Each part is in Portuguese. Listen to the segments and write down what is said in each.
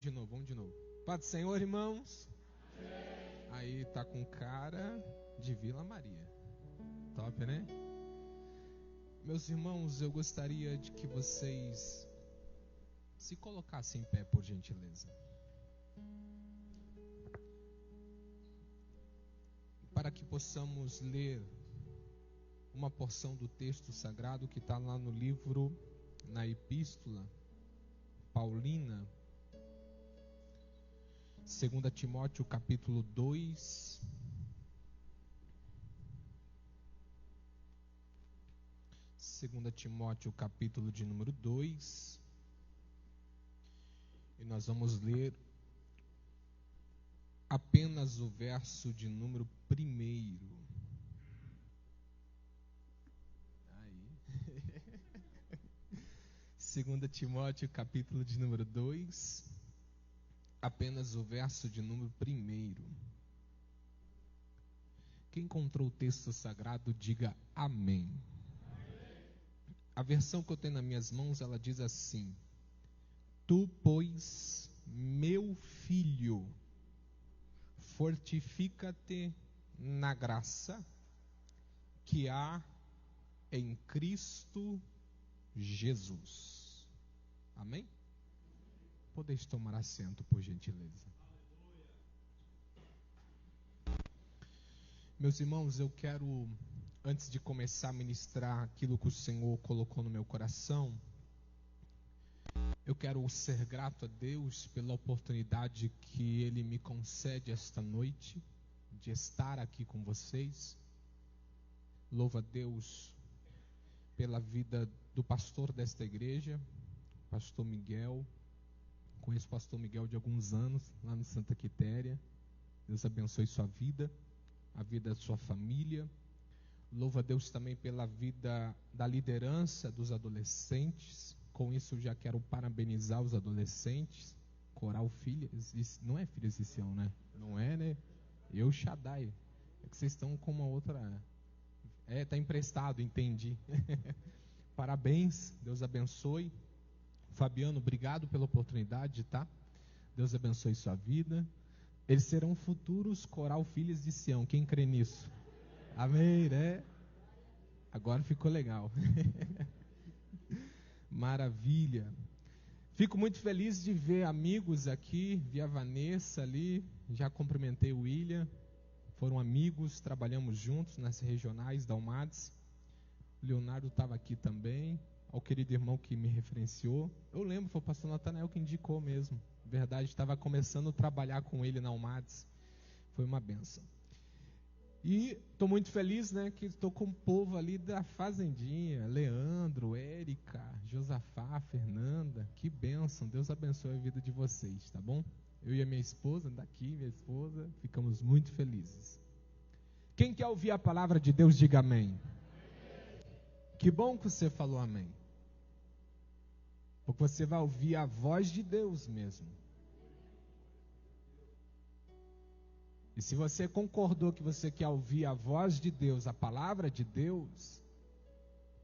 Vamos de novo. Paz do Senhor, irmãos. Aí tá com cara de Vila Maria. Top, né? Meus irmãos, eu gostaria de que vocês se colocassem em pé, por gentileza. Para que possamos ler uma porção do texto sagrado que está lá no livro, na Epístola Paulina, 2 Timóteo capítulo 2, capítulo de número 2, e nós vamos ler apenas o verso de número 1. Aí. 2 Timóteo capítulo de número 2, apenas o verso de número 1. Quem encontrou o texto sagrado, diga amém. A versão que eu tenho nas minhas mãos, ela diz assim: Tu, pois, meu filho, fortifica-te na graça que há em Cristo Jesus. Amém? Podeis tomar assento, por gentileza. Meus irmãos, eu quero, antes de começar a ministrar aquilo que o Senhor colocou no meu coração, eu quero ser grato a Deus pela oportunidade que Ele me concede esta noite, de estar aqui com vocês. Louvo a Deus pela vida do pastor desta igreja, pastor Miguel. Conheço o pastor Miguel de alguns anos, lá no Santa Quitéria. Deus abençoe sua vida, a vida da sua família. Louvo a Deus também pela vida da liderança dos adolescentes. Com isso eu já quero parabenizar os adolescentes. Coral Filhas, não é Filhas de Sião, né? Não é, né? Eu Shaddai. É que vocês estão com uma outra... tá emprestado, entendi. Parabéns, Deus abençoe. Fabiano, obrigado pela oportunidade, tá? Deus abençoe sua vida. Eles serão futuros Coral Filhas de Sião. Quem crê nisso? Amém, né? Agora ficou legal. Maravilha. Fico muito feliz de ver amigos aqui. Vi a Vanessa ali. Já cumprimentei o William. Foram amigos, trabalhamos juntos nas regionais da UMADS. O Leonardo estava aqui também. Ao querido irmão que me referenciou. Eu lembro, foi o pastor Natanael que indicou mesmo. Verdade, estava começando a trabalhar com ele na UMADS. Foi uma bênção. E estou muito feliz, né, que estou com o povo ali da Fazendinha. Leandro, Érica, Josafá, Fernanda. Que bênção, Deus abençoe a vida de vocês, tá bom? Eu e a minha esposa, daqui, minha esposa, ficamos muito felizes. Quem quer ouvir a palavra de Deus, diga amém. Que bom que você falou amém. Porque você vai ouvir a voz de Deus mesmo. E se você concordou que você quer ouvir a voz de Deus, a palavra de Deus,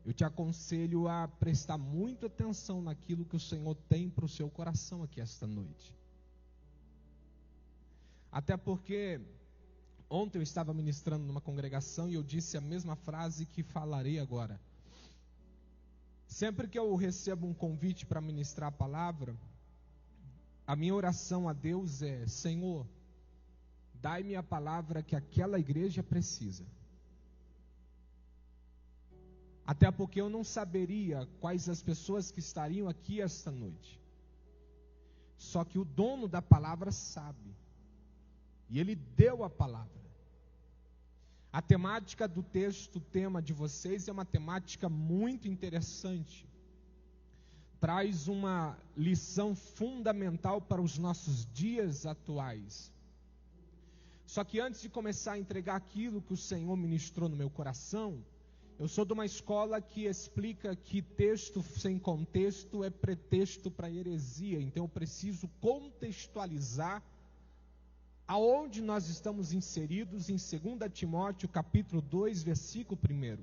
eu te aconselho a prestar muita atenção naquilo que o Senhor tem para o seu coração aqui esta noite. Até porque ontem eu estava ministrando numa congregação e eu disse a mesma frase que falarei agora. Sempre que eu recebo um convite para ministrar a palavra, a minha oração a Deus é: Senhor, dai-me a palavra que aquela igreja precisa. Até porque eu não saberia quais as pessoas que estariam aqui esta noite. Só que o dono da palavra sabe. E ele deu a palavra. A temática do texto, o tema de vocês, é uma temática muito interessante. Traz uma lição fundamental para os nossos dias atuais. Só que antes de começar a entregar aquilo que o Senhor ministrou no meu coração, eu sou de uma escola que explica que texto sem contexto é pretexto para heresia. Então eu preciso contextualizar aonde nós estamos inseridos em 2 Timóteo capítulo 2, versículo 1.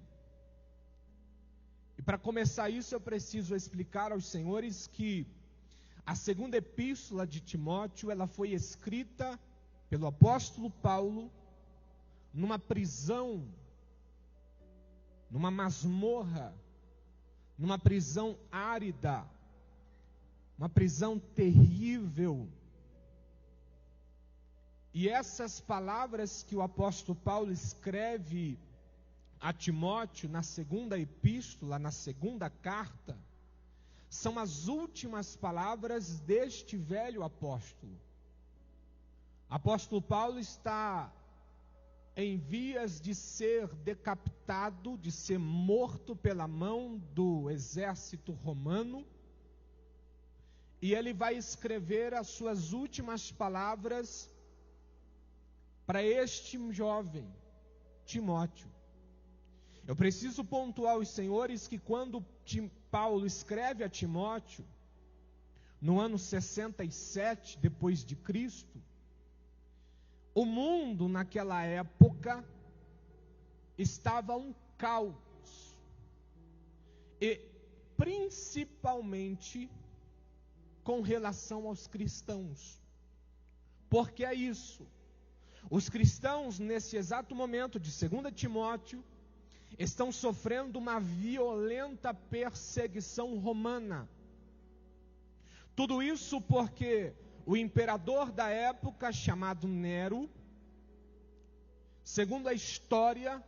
E para começar isso eu preciso explicar aos senhores que A segunda epístola de Timóteo, ela foi escrita pelo apóstolo Paulo numa prisão, numa masmorra, numa prisão árida, uma prisão terrível. E essas palavras que o apóstolo Paulo escreve a Timóteo na segunda epístola, na segunda carta, são as últimas palavras deste velho apóstolo. Apóstolo Paulo está em vias de ser decapitado, de ser morto pela mão do exército romano, e ele vai escrever as suas últimas palavras para este jovem, Timóteo. Eu preciso pontuar aos senhores que quando Paulo escreve a Timóteo, no ano 67 depois de Cristo, o mundo naquela época estava um caos, e principalmente com relação aos cristãos. Porque é isso, os cristãos nesse exato momento de 2 Timóteo estão sofrendo uma violenta perseguição romana. Tudo isso porque o imperador da época, chamado Nero, segundo a história,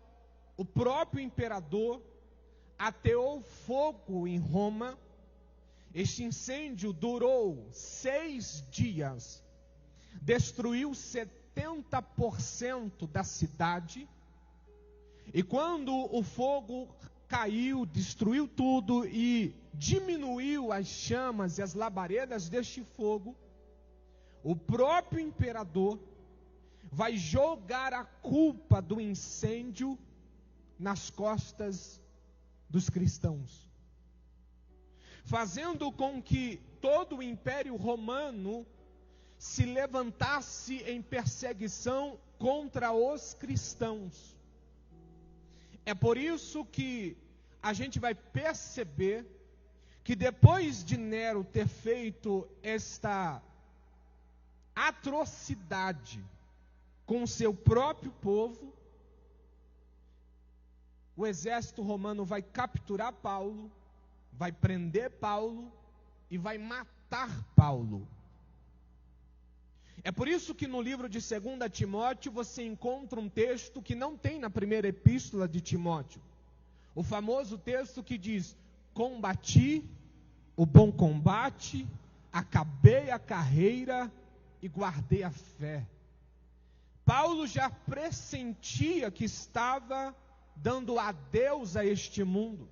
o próprio imperador ateou fogo em Roma. Este incêndio durou 6 dias, destruiu 70% da cidade, e quando o fogo caiu, destruiu tudo e diminuiu as chamas e as labaredas deste fogo, o próprio imperador vai jogar a culpa do incêndio nas costas dos cristãos, fazendo com que todo o Império Romano se levantasse em perseguição contra os cristãos. É por isso que a gente vai perceber que depois de Nero ter feito esta atrocidade com o seu próprio povo, o exército romano vai capturar Paulo, vai prender Paulo e vai matar Paulo. É por isso que no livro de 2 Timóteo você encontra um texto que não tem na primeira epístola de Timóteo. O famoso texto que diz: combati o bom combate, acabei a carreira e guardei a fé. Paulo já pressentia que estava dando adeus a este mundo.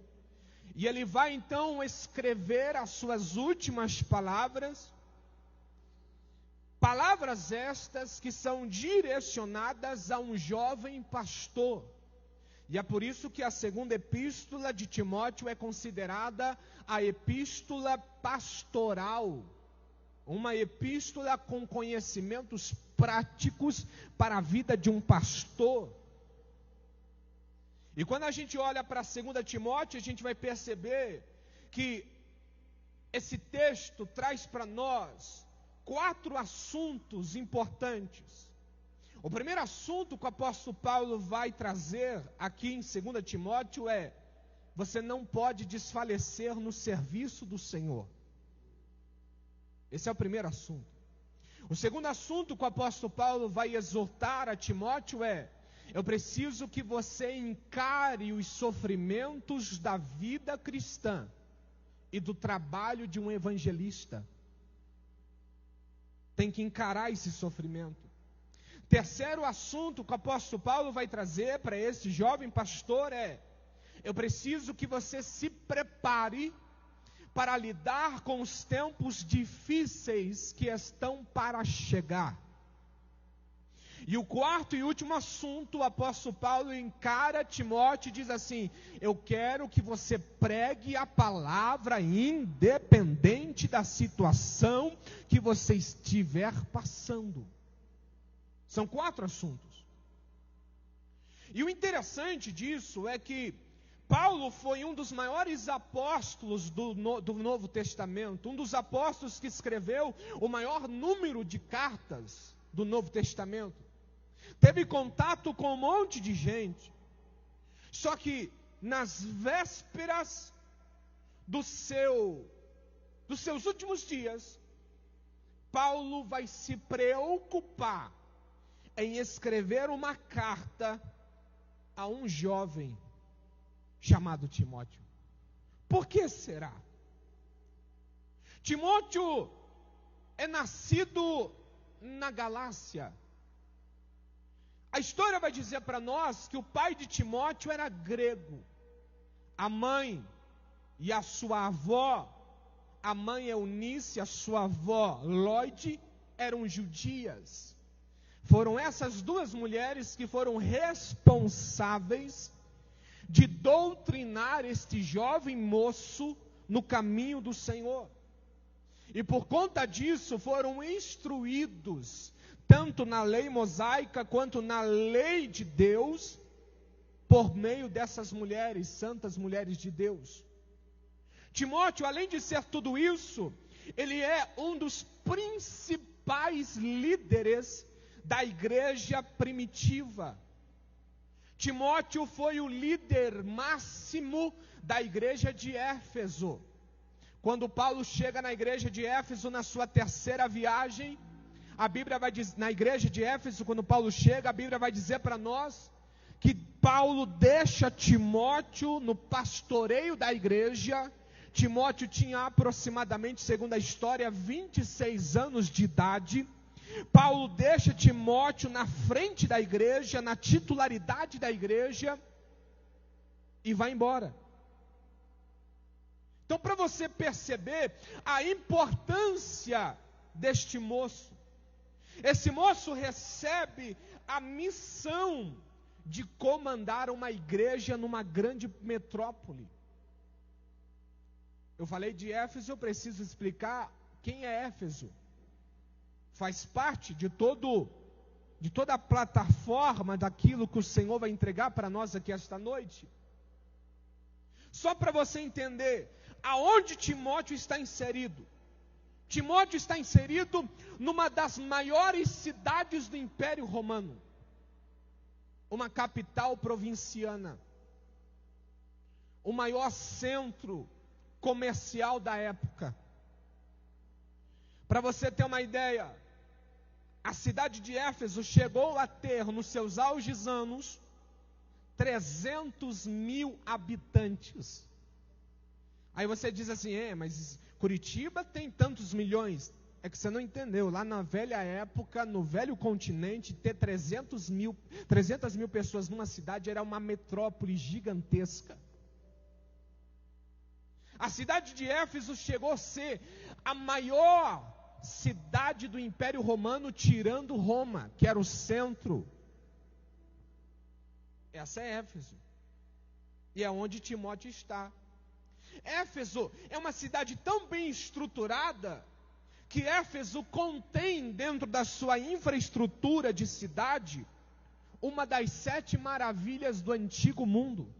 E ele vai então escrever as suas últimas palavras, palavras estas que são direcionadas a um jovem pastor. E é por isso que a segunda epístola de Timóteo é considerada a epístola pastoral, uma epístola com conhecimentos práticos para a vida de um pastor. E quando a gente olha para 2 Timóteo, a gente vai perceber que esse texto traz para nós 4 assuntos importantes. O primeiro assunto que o apóstolo Paulo vai trazer aqui em 2 Timóteo é: você não pode desfalecer no serviço do Senhor. Esse é o primeiro assunto. O segundo assunto que o apóstolo Paulo vai exortar a Timóteo é: eu preciso que você encare os sofrimentos da vida cristã e do trabalho de um evangelista. Tem que encarar esse sofrimento. Terceiro assunto que o apóstolo Paulo vai trazer para esse jovem pastor é: eu preciso que você se prepare para lidar com os tempos difíceis que estão para chegar. E o quarto e último assunto, o apóstolo Paulo encara Timóteo e diz assim: eu quero que você pregue a palavra independente da situação que você estiver passando. São 4 assuntos. E o interessante disso é que Paulo foi um dos maiores apóstolos do Novo Testamento, um dos apóstolos que escreveu o maior número de cartas do Novo Testamento. Teve contato com um monte de gente. Só que nas vésperas dos seus últimos dias, Paulo vai se preocupar em escrever uma carta a um jovem chamado Timóteo. Por que será? Timóteo é nascido na Galácia. A história vai dizer para nós que o pai de Timóteo era grego. A mãe e a sua avó, a mãe Eunice, a sua avó Lloyd, eram judias. Foram essas duas mulheres que foram responsáveis de doutrinar este jovem moço no caminho do Senhor. E por conta disso foram instruídos, tanto na lei mosaica quanto na lei de Deus, por meio dessas mulheres, santas mulheres de Deus. Timóteo, além de ser tudo isso, ele é um dos principais líderes da igreja primitiva. Timóteo foi o líder máximo da igreja de Éfeso. Quando Paulo chega na igreja de Éfeso, na sua terceira viagem, a Bíblia vai dizer, na igreja de Éfeso, quando Paulo chega, a Bíblia vai dizer para nós que Paulo deixa Timóteo no pastoreio da igreja. Timóteo tinha aproximadamente, segundo a história, 26 anos de idade. Paulo deixa Timóteo na frente da igreja, na titularidade da igreja, e vai embora. Então, para você perceber a importância deste moço, esse moço recebe a missão de comandar uma igreja numa grande metrópole. Eu falei de Éfeso, eu preciso explicar quem é Éfeso. Faz parte de toda a plataforma daquilo que o Senhor vai entregar para nós aqui esta noite. Só para você entender aonde Timóteo está inserido. Timóteo está inserido numa das maiores cidades do Império Romano, uma capital provinciana, o maior centro comercial da época. Para você ter uma ideia, a cidade de Éfeso chegou a ter, nos seus auges anos, 300 mil habitantes. Aí você diz assim, mas Curitiba tem tantos milhões. É que você não entendeu. Lá na velha época, no velho continente, ter 300 mil pessoas numa cidade era uma metrópole gigantesca. A cidade de Éfeso chegou a ser a maior cidade do Império Romano, tirando Roma, que era o centro. Essa é Éfeso. E é onde Timóteo está. Éfeso é uma cidade tão bem estruturada, que Éfeso contém dentro da sua infraestrutura de cidade, uma das 7 maravilhas do antigo mundo.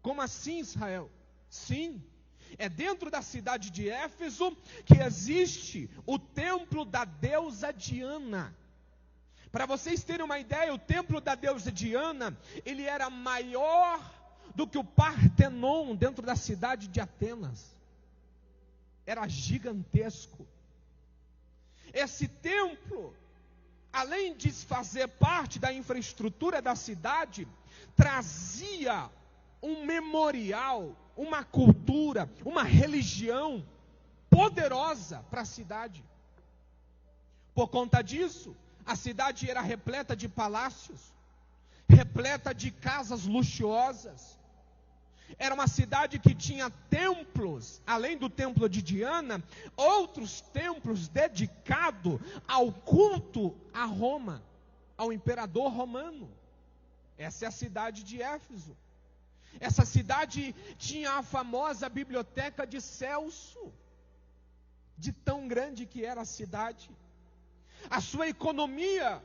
Como assim, Israel? Sim, é dentro da cidade de Éfeso que existe o templo da deusa Diana. Para vocês terem uma ideia, o templo da deusa Diana, ele era maior do que o Partenon dentro da cidade de Atenas. Era gigantesco. Esse templo, além de fazer parte da infraestrutura da cidade, trazia um memorial, uma cultura, uma religião poderosa para a cidade. Por conta disso, a cidade era repleta de palácios, repleta de casas luxuosas. Era uma cidade que tinha templos, além do templo de Diana, outros templos dedicados ao culto a Roma, ao imperador romano. Essa é a cidade de Éfeso. Essa cidade tinha a famosa biblioteca de Celso, de tão grande que era a cidade. A sua economia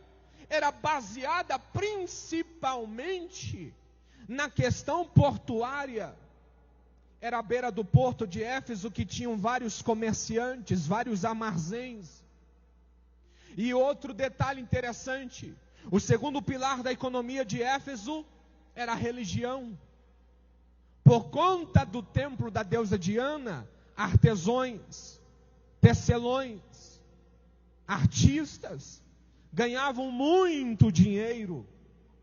era baseada principalmente Na questão portuária, era à beira do porto de Éfeso, que tinham vários comerciantes, vários armazéns. E outro detalhe interessante, o segundo pilar da economia de Éfeso era a religião. Por conta do templo da deusa Diana, artesãos, tecelões, artistas ganhavam muito dinheiro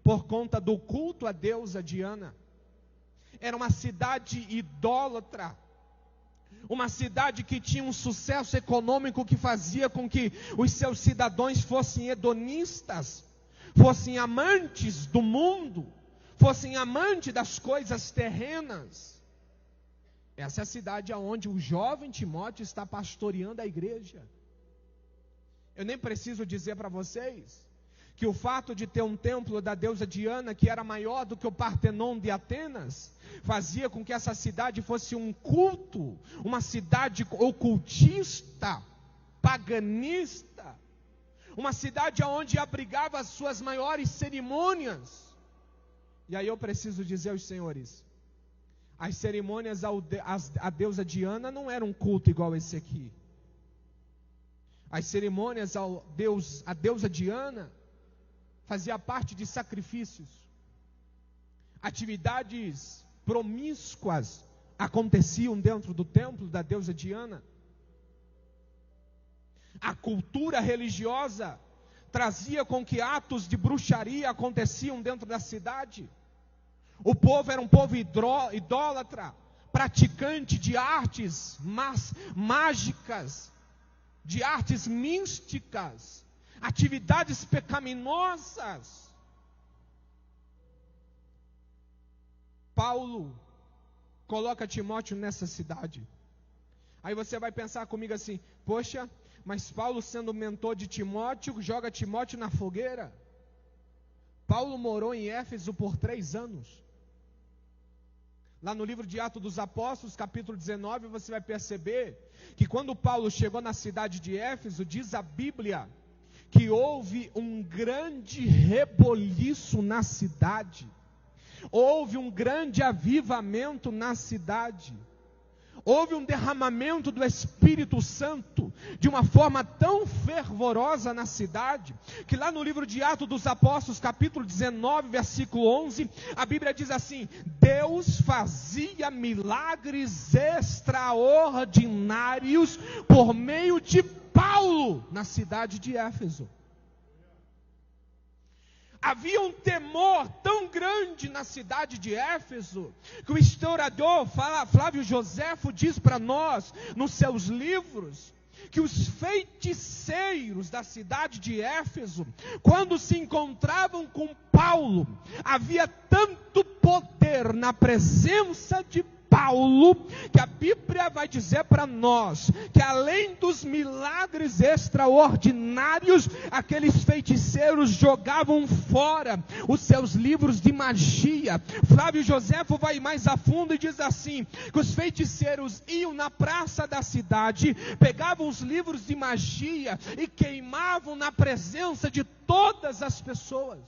por conta do culto à deusa Diana. Era uma cidade idólatra, uma cidade que tinha um sucesso econômico que fazia com que os seus cidadãos fossem hedonistas, fossem amantes do mundo, fossem amantes das coisas terrenas. Essa é a cidade onde o jovem Timóteo está pastoreando a igreja. Eu nem preciso dizer para vocês que o fato de ter um templo da deusa Diana, que era maior do que o Partenon de Atenas, fazia com que essa cidade fosse um culto, uma cidade ocultista, paganista, uma cidade onde abrigava as suas maiores cerimônias. E aí eu preciso dizer aos senhores, as cerimônias à deusa Diana não eram um culto igual esse aqui. As cerimônias à deusa Diana fazia parte de sacrifícios. Atividades promíscuas aconteciam dentro do templo da deusa Diana. A cultura religiosa trazia com que atos de bruxaria aconteciam dentro da cidade. O povo era um povo idólatra, praticante de artes mágicas, de artes místicas, atividades pecaminosas. Paulo coloca Timóteo nessa cidade. Aí você vai pensar comigo assim, poxa, mas Paulo, sendo mentor de Timóteo, joga Timóteo na fogueira. Paulo morou em Éfeso por 3 anos. Lá no livro de Atos dos Apóstolos, capítulo 19, você vai perceber que quando Paulo chegou na cidade de Éfeso, diz a Bíblia que houve um grande reboliço na cidade. Houve um grande avivamento na cidade. Houve um derramamento do Espírito Santo de uma forma tão fervorosa na cidade, que lá no livro de Atos dos Apóstolos, capítulo 19, versículo 11, a Bíblia diz assim: Deus fazia milagres extraordinários por meio de Paulo na cidade de Éfeso. Havia um temor tão grande na cidade de Éfeso, que o historiador Flávio Joséfo diz para nós, nos seus livros, que os feiticeiros da cidade de Éfeso, quando se encontravam com Paulo, havia tanto poder na presença de Paulo, que a Bíblia vai dizer para nós, que além dos milagres extraordinários, aqueles feiticeiros jogavam fora os seus livros de magia. Flávio Joséfo vai mais a fundo e diz assim, que os feiticeiros iam na praça da cidade, pegavam os livros de magia e queimavam na presença de todas as pessoas.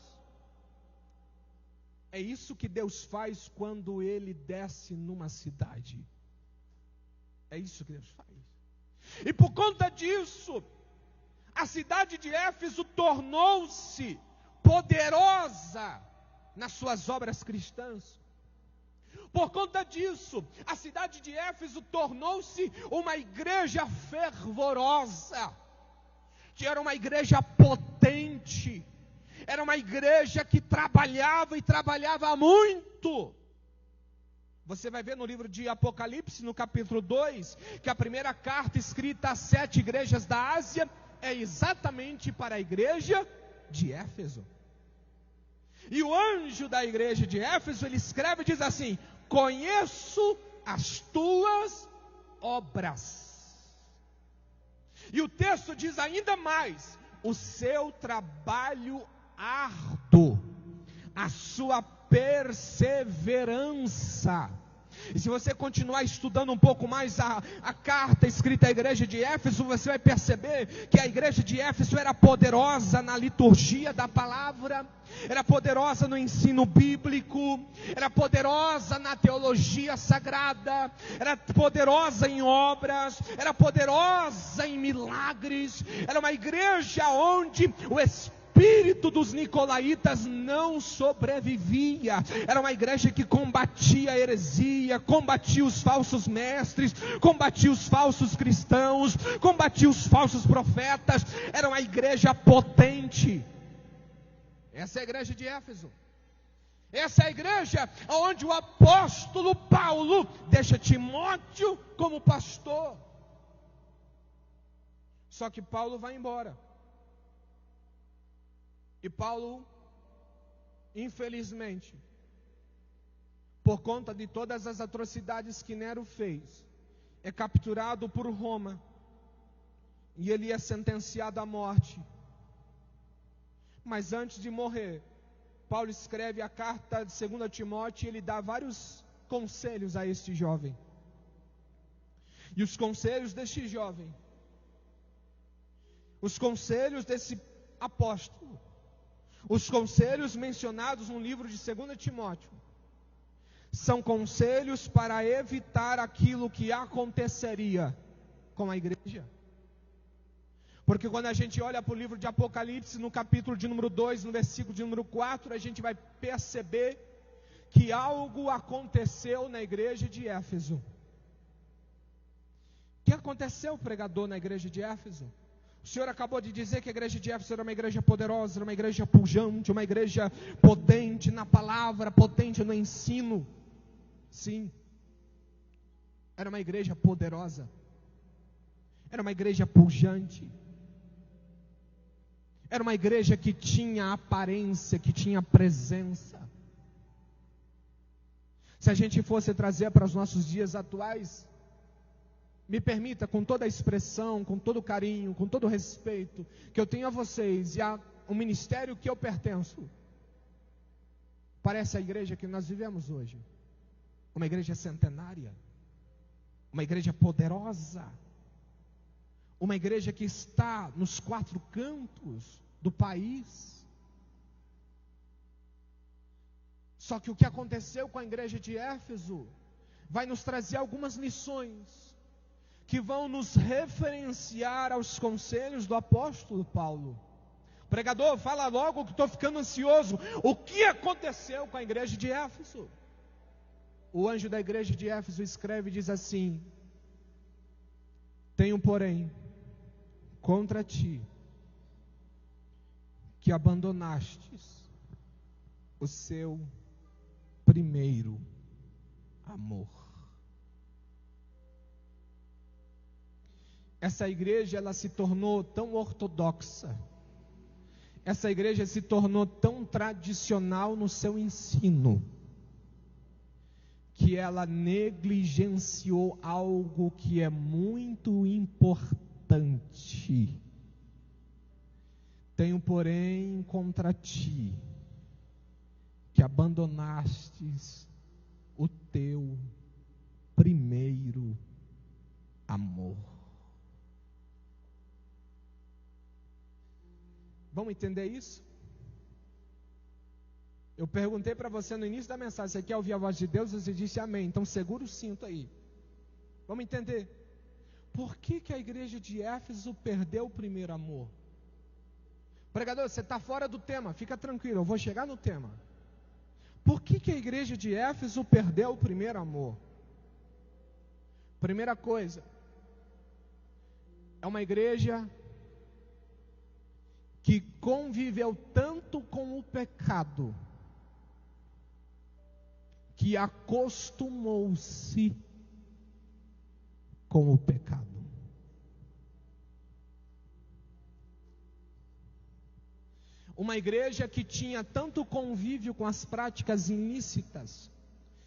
É isso que Deus faz quando Ele desce numa cidade. É isso que Deus faz. E por conta disso, a cidade de Éfeso tornou-se poderosa nas suas obras cristãs. Por conta disso, a cidade de Éfeso tornou-se uma igreja fervorosa, que era uma igreja potente. Era uma igreja que trabalhava e trabalhava muito. Você vai ver no livro de Apocalipse, no capítulo 2, que a primeira carta escrita às 7 igrejas da Ásia é exatamente para a igreja de Éfeso. E o anjo da igreja de Éfeso, ele escreve e diz assim: conheço as tuas obras. E o texto diz ainda mais: o seu trabalho árduo, a sua perseverança, E se você continuar estudando um pouco mais a carta escrita à igreja de Éfeso, você vai perceber que a igreja de Éfeso era poderosa na liturgia da palavra, era poderosa no ensino bíblico, era poderosa na teologia sagrada, era poderosa em obras, era poderosa em milagres. Era uma igreja onde o espírito dos nicolaítas não sobrevivia. Era uma igreja que combatia a heresia, combatia os falsos mestres, combatia os falsos cristãos, combatia os falsos profetas. Era uma igreja potente. Essa é a igreja de Éfeso. Essa é a igreja onde o apóstolo Paulo deixa Timóteo como pastor. Só que Paulo vai embora. E Paulo, infelizmente, por conta de todas as atrocidades que Nero fez, é capturado por Roma. E ele é sentenciado à morte. Mas antes de morrer, Paulo escreve a carta de 2 Timóteo e ele dá vários conselhos a este jovem. E os conselhos deste jovem, os conselhos desse apóstolo, os conselhos mencionados no livro de 2 Timóteo, são conselhos para evitar aquilo que aconteceria com a igreja. Porque quando a gente olha para o livro de Apocalipse, no capítulo de número 2, no versículo de número 4, a gente vai perceber que algo aconteceu na igreja de Éfeso. O que aconteceu, pregador, na igreja de Éfeso? O senhor acabou de dizer que a igreja de Éfeso era uma igreja poderosa, era uma igreja pujante, uma igreja potente na palavra, potente no ensino. Sim, era uma igreja poderosa, era uma igreja pujante, era uma igreja que tinha aparência, que tinha presença. Se a gente fosse trazer para os nossos dias atuais, me permita, com toda a expressão, com todo o carinho, com todo o respeito que eu tenho a vocês e ao ministério que eu pertenço, parece a igreja que nós vivemos hoje, uma igreja centenária, uma igreja poderosa, uma igreja que está nos 4 cantos do país. Só que o que aconteceu com a igreja de Éfeso vai nos trazer algumas lições que vão nos referenciar aos conselhos do apóstolo Paulo. Pregador, fala logo que estou ficando ansioso. O que aconteceu com a igreja de Éfeso? O anjo da igreja de Éfeso escreve e diz assim: tenho, porém, contra ti, que abandonastes o seu primeiro amor. Essa igreja, ela se tornou tão ortodoxa, essa igreja se tornou tão tradicional no seu ensino, que ela negligenciou algo que é muito importante. Tenho, porém, contra ti, que abandonastes o teu primeiro amor. Vamos entender isso? Eu perguntei para você no início da mensagem: você quer ouvir a voz de Deus? Você disse amém. Então segura o cinto aí. Vamos entender. Por que a igreja de Éfeso perdeu o primeiro amor? Pregador, você está fora do tema. Fica tranquilo, eu vou chegar no tema. Por que a igreja de Éfeso perdeu o primeiro amor? Primeira coisa, é uma igreja que conviveu tanto com o pecado, que acostumou-se com o pecado. Uma igreja que tinha tanto convívio com as práticas ilícitas.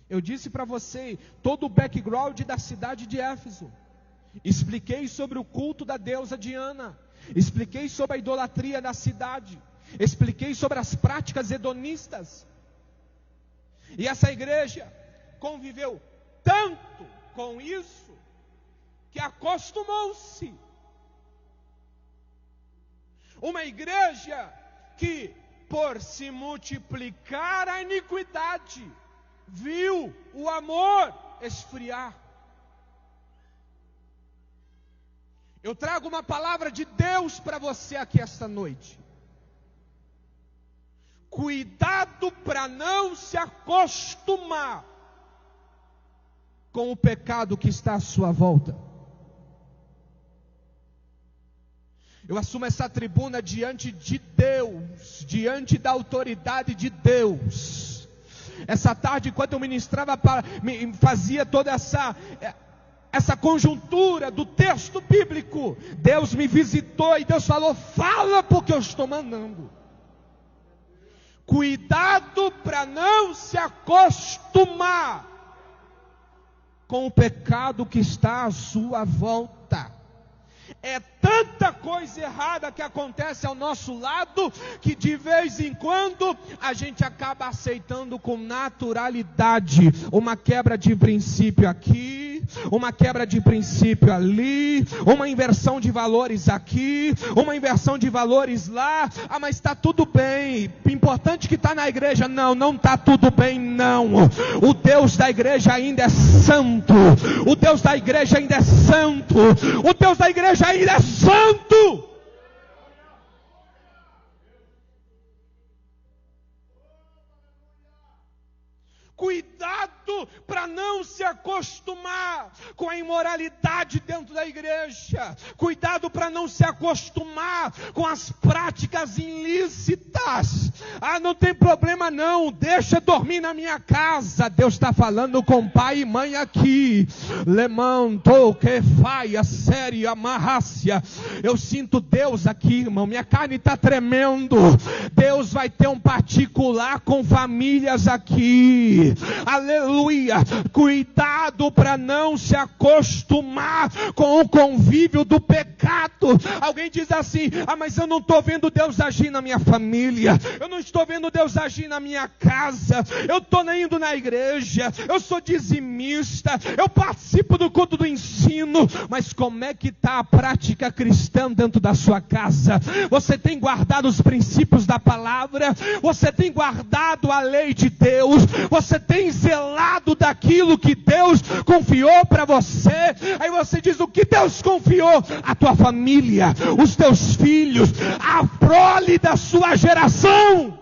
Eu disse para você todo o background da cidade de Éfeso. Expliquei sobre o culto da deusa Diana. Expliquei sobre a idolatria da cidade. Expliquei sobre as práticas hedonistas. E essa igreja conviveu tanto com isso que acostumou-se. Uma igreja que, por se multiplicar a iniquidade, viu o amor esfriar. Eu trago uma palavra de Deus para você aqui esta noite. Cuidado para não se acostumar com o pecado que está à sua volta. Eu assumo essa tribuna diante de Deus, diante da autoridade de Deus. Essa tarde, enquanto eu ministrava, fazia toda essa conjuntura do texto bíblico, Deus me visitou e Deus falou: fala porque eu estou mandando. Cuidado para não se acostumar com o pecado que está à sua volta. É tanta coisa errada que acontece ao nosso lado, que de vez em quando a gente acaba aceitando com naturalidade uma quebra de princípio aqui, uma quebra de princípio ali, uma inversão de valores aqui, uma inversão de valores lá. Ah, mas está tudo bem, importante que está na igreja. Não, não está tudo bem não. O Deus da igreja ainda é santo, o Deus da igreja ainda é santo, o Deus da igreja ainda é santo. Cuidado para não se acostumar com a imoralidade dentro da igreja. Cuidado para não se acostumar com as práticas ilícitas. Ah, não tem problema não, deixa dormir na minha casa. Deus está falando com pai e mãe aqui. Lemantou que faia séria amarrácia. Eu sinto Deus aqui, irmão, minha carne está tremendo. Deus vai ter um particular com famílias aqui. Aleluia. Cuidado para não se acostumar com o convívio do pecado. Alguém diz assim: ah, mas eu não estou vendo Deus agir na minha família, eu não estou vendo Deus agir na minha casa, eu estou indo na igreja, eu sou dizimista, eu participo do culto do ensino. Mas como é que está a prática cristã dentro da sua casa? Você tem guardado os princípios da palavra? Você tem guardado a lei de Deus? Você tem zelado daquilo que Deus confiou para você? Aí você diz: o que Deus confiou? A tua família, os teus filhos, a prole da sua geração.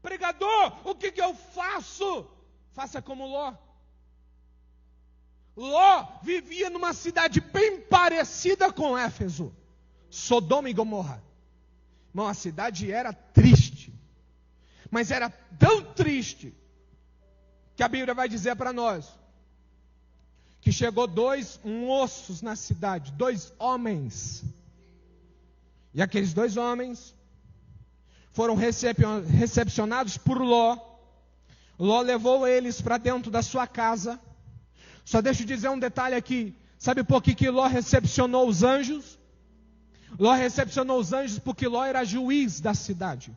Pregador, o que eu faço? Faça como Ló. Ló vivia numa cidade bem parecida com Éfeso, Sodoma e Gomorra. Irmão, a cidade era triste, mas era tão triste que a Bíblia vai dizer para nós que chegou 2 moços na cidade, 2 homens, e aqueles 2 homens foram recepcionados por Ló. Ló levou eles para dentro da sua casa. Só deixa eu dizer um detalhe aqui. Sabe por que Ló recepcionou os anjos? Ló recepcionou os anjos porque Ló era juiz da cidade.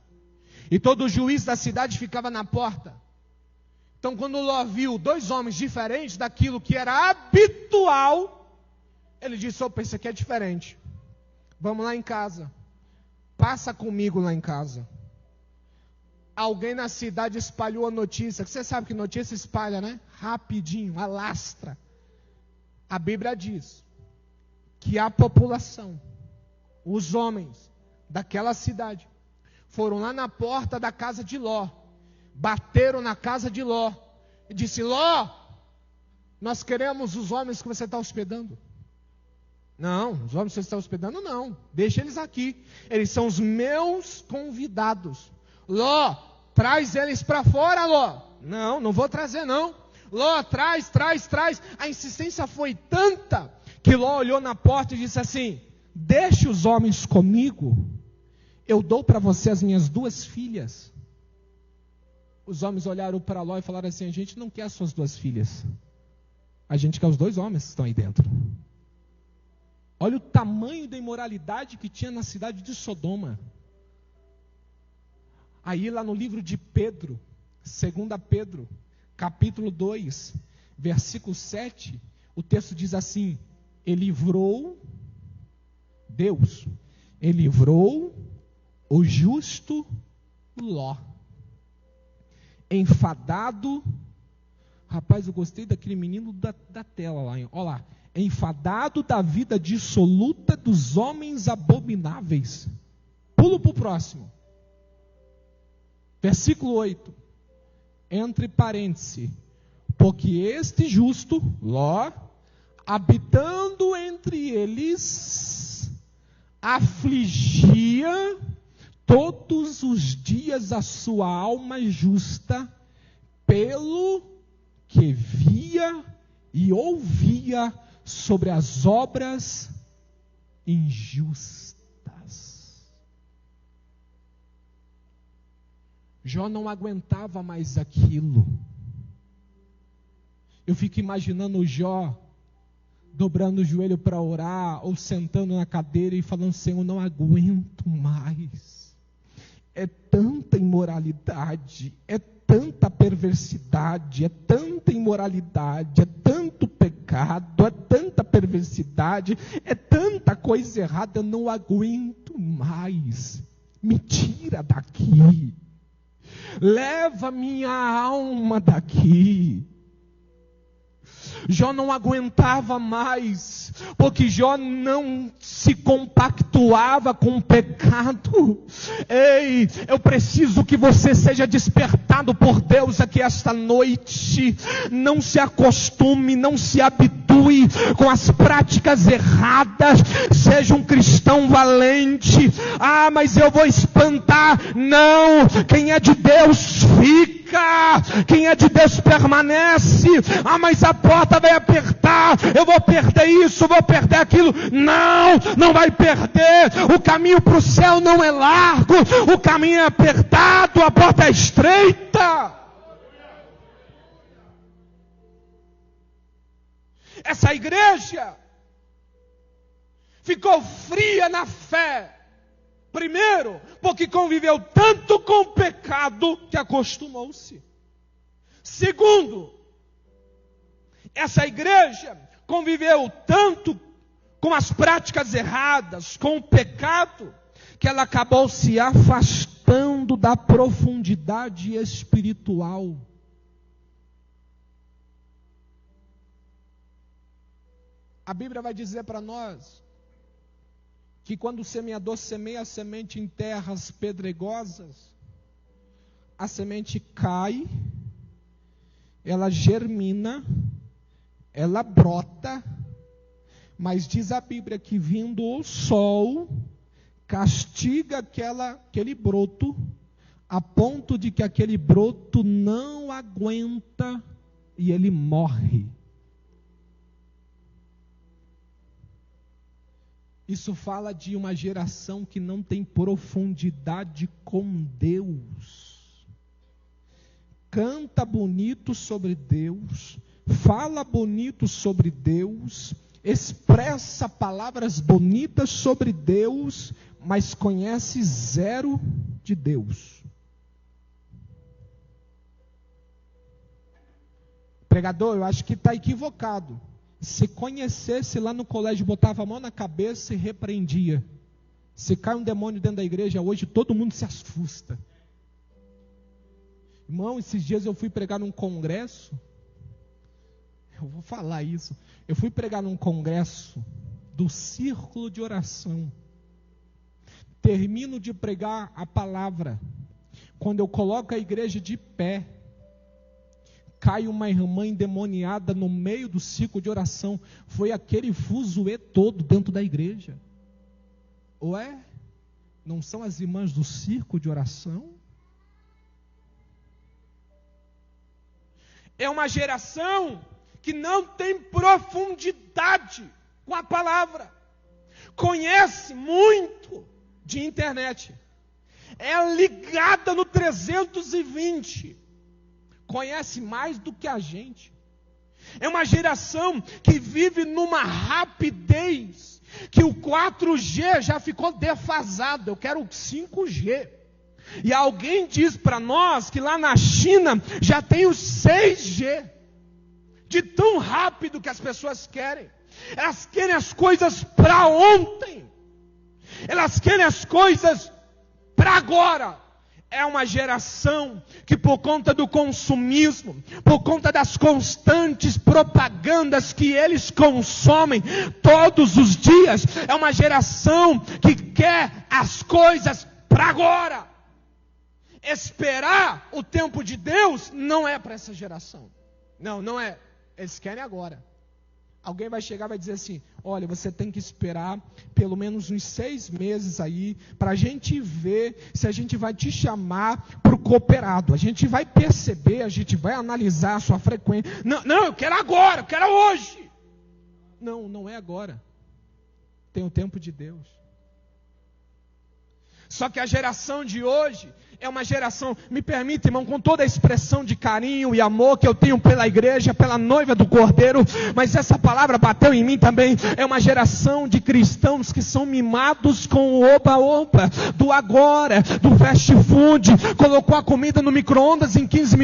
E todo juiz da cidade ficava na porta. Então quando Ló viu 2 homens diferentes daquilo que era habitual, ele disse: opa, isso aqui é diferente. Vamos lá em casa. Passa comigo lá em casa. Alguém na cidade espalhou a notícia. Você sabe que notícia espalha, né? Rapidinho, alastra. A Bíblia diz que a população, os homens daquela cidade, foram lá na porta da casa de Ló, bateram na casa de Ló e disse: Ló, nós queremos os homens que você está hospedando. Não, os homens que você está hospedando não, deixa eles aqui, eles são os meus convidados. Ló, traz eles para fora, Ló. Não, não vou trazer não. Ló, traz. A insistência foi tanta que Ló olhou na porta e disse assim: deixe os homens comigo, eu dou para você as minhas 2 filhas. Os homens olharam para Ló e falaram assim: a gente não quer as suas 2 filhas, a gente quer os 2 homens que estão aí dentro. Olha o tamanho da imoralidade que tinha na cidade de Sodoma. Aí lá no livro de Pedro, 2 Pedro, capítulo 2, versículo 7, o texto diz assim: Deus livrou o justo Ló, enfadado. Rapaz, eu gostei daquele menino da tela lá, olha lá. Enfadado da vida dissoluta dos homens abomináveis. Pulo para o próximo. Versículo 8. Entre parênteses. Porque este justo, Ló, habitando entre eles, afligia todos os dias a sua alma justa, pelo que via e ouvia sobre as obras injustas. Jó não aguentava mais aquilo. Eu fico imaginando Jó dobrando o joelho para orar, ou sentando na cadeira e falando: Senhor, não aguento mais. É tanta imoralidade, é tanta perversidade, é tanta imoralidade, é tanto pecado, é tanta perversidade, é tanta coisa errada, eu não aguento mais. Me tira daqui. Leva minha alma daqui. Jó não aguentava mais, porque Jó não se compactuava com o pecado. Ei, eu preciso que você seja despertado por Deus aqui esta noite. Não se acostume, não se habitue com as práticas erradas. Seja um cristão valente. Ah, mas eu vou espantar. Não, quem é de Deus fica. Quem é de Deus permanece. Ah, mas a porta vai apertar, eu vou perder isso, vou perder aquilo. Não, não vai perder. O caminho para o céu não é largo, o caminho é apertado, a porta é estreita. Essa igreja ficou fria na fé. Primeiro, porque conviveu tanto com o pecado que acostumou-se. Segundo, essa igreja conviveu tanto com as práticas erradas, com o pecado, que ela acabou se afastando da profundidade espiritual. A Bíblia vai dizer para nós que quando o semeador semeia a semente em terras pedregosas, a semente cai, ela germina, ela brota, mas diz a Bíblia que vindo o sol, castiga aquele broto, a ponto de que aquele broto não aguenta e ele morre. Isso fala de uma geração que não tem profundidade com Deus. Canta bonito sobre Deus, fala bonito sobre Deus, expressa palavras bonitas sobre Deus, mas conhece zero de Deus. Pregador, eu acho que está equivocado. Se conhecesse lá no colégio, botava a mão na cabeça e repreendia. Se cai um demônio dentro da igreja hoje, todo mundo se assusta. Irmão, esses dias eu fui pregar num congresso. Eu vou falar isso. Eu fui pregar num congresso do círculo de oração. Termino de pregar a palavra. Quando eu coloco a igreja de pé, cai uma irmã endemoniada no meio do ciclo de oração. Foi aquele fuzuê todo dentro da igreja. Ué? Não são as irmãs do círculo de oração? É uma geração que não tem profundidade com a palavra. Conhece muito de internet. É ligada no 320. Conhece mais do que a gente. É uma geração que vive numa rapidez que o 4G já ficou defasado. Eu quero o 5G. E alguém diz para nós que lá na China já tem o 6G. De tão rápido que as pessoas querem. Elas querem as coisas para ontem. Elas querem as coisas para agora. É uma geração que, por conta do consumismo, por conta das constantes propagandas que eles consomem todos os dias, é uma geração que quer as coisas para agora. Esperar o tempo de Deus não é para essa geração. Não é. Eles querem agora. Alguém vai chegar e vai dizer assim: olha, você tem que esperar pelo menos uns 6 meses aí, para a gente ver se a gente vai te chamar para o cooperado. A gente vai perceber, a gente vai analisar a sua frequência. Não, eu quero agora, eu quero hoje. Não é agora. Tem o tempo de Deus. Só que a geração de hoje é uma geração, me permita, irmão, com toda a expressão de carinho e amor que eu tenho pela igreja, pela noiva do Cordeiro, mas essa palavra bateu em mim também. É uma geração de cristãos que são mimados com o oba-oba, do agora, do fast food. Colocou a comida no micro-ondas, em 15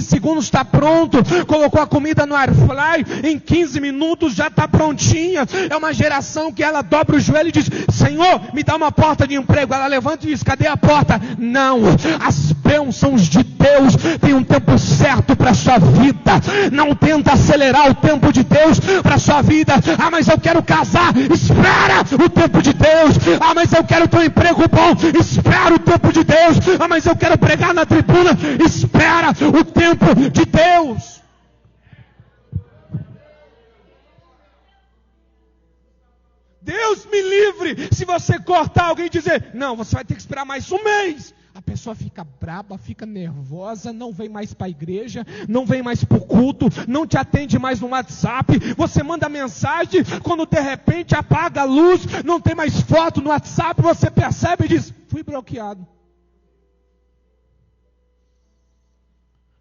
segundos está pronto. Colocou a comida no air fry, em 15 minutos já está prontinha. É uma geração que ela dobra o joelho e diz: Senhor, me dá uma porta de emprego. Ela levanta e diz: cadê a porta? Não, as bênçãos de Deus têm um tempo certo para a sua vida. Não tenta acelerar o tempo de Deus para a sua vida. Ah, mas eu quero casar. Espera o tempo de Deus. Ah, mas eu quero ter um emprego bom. Espera o tempo de Deus. Ah, mas eu quero pregar na tribuna. Espera o tempo de Deus. Deus me livre se você cortar alguém e dizer: não, você vai ter que esperar mais um mês. A pessoa fica braba, fica nervosa, não vem mais para a igreja, não vem mais para o culto, não te atende mais no WhatsApp. Você manda mensagem, quando de repente apaga a luz, não tem mais foto no WhatsApp, você percebe e diz: fui bloqueado.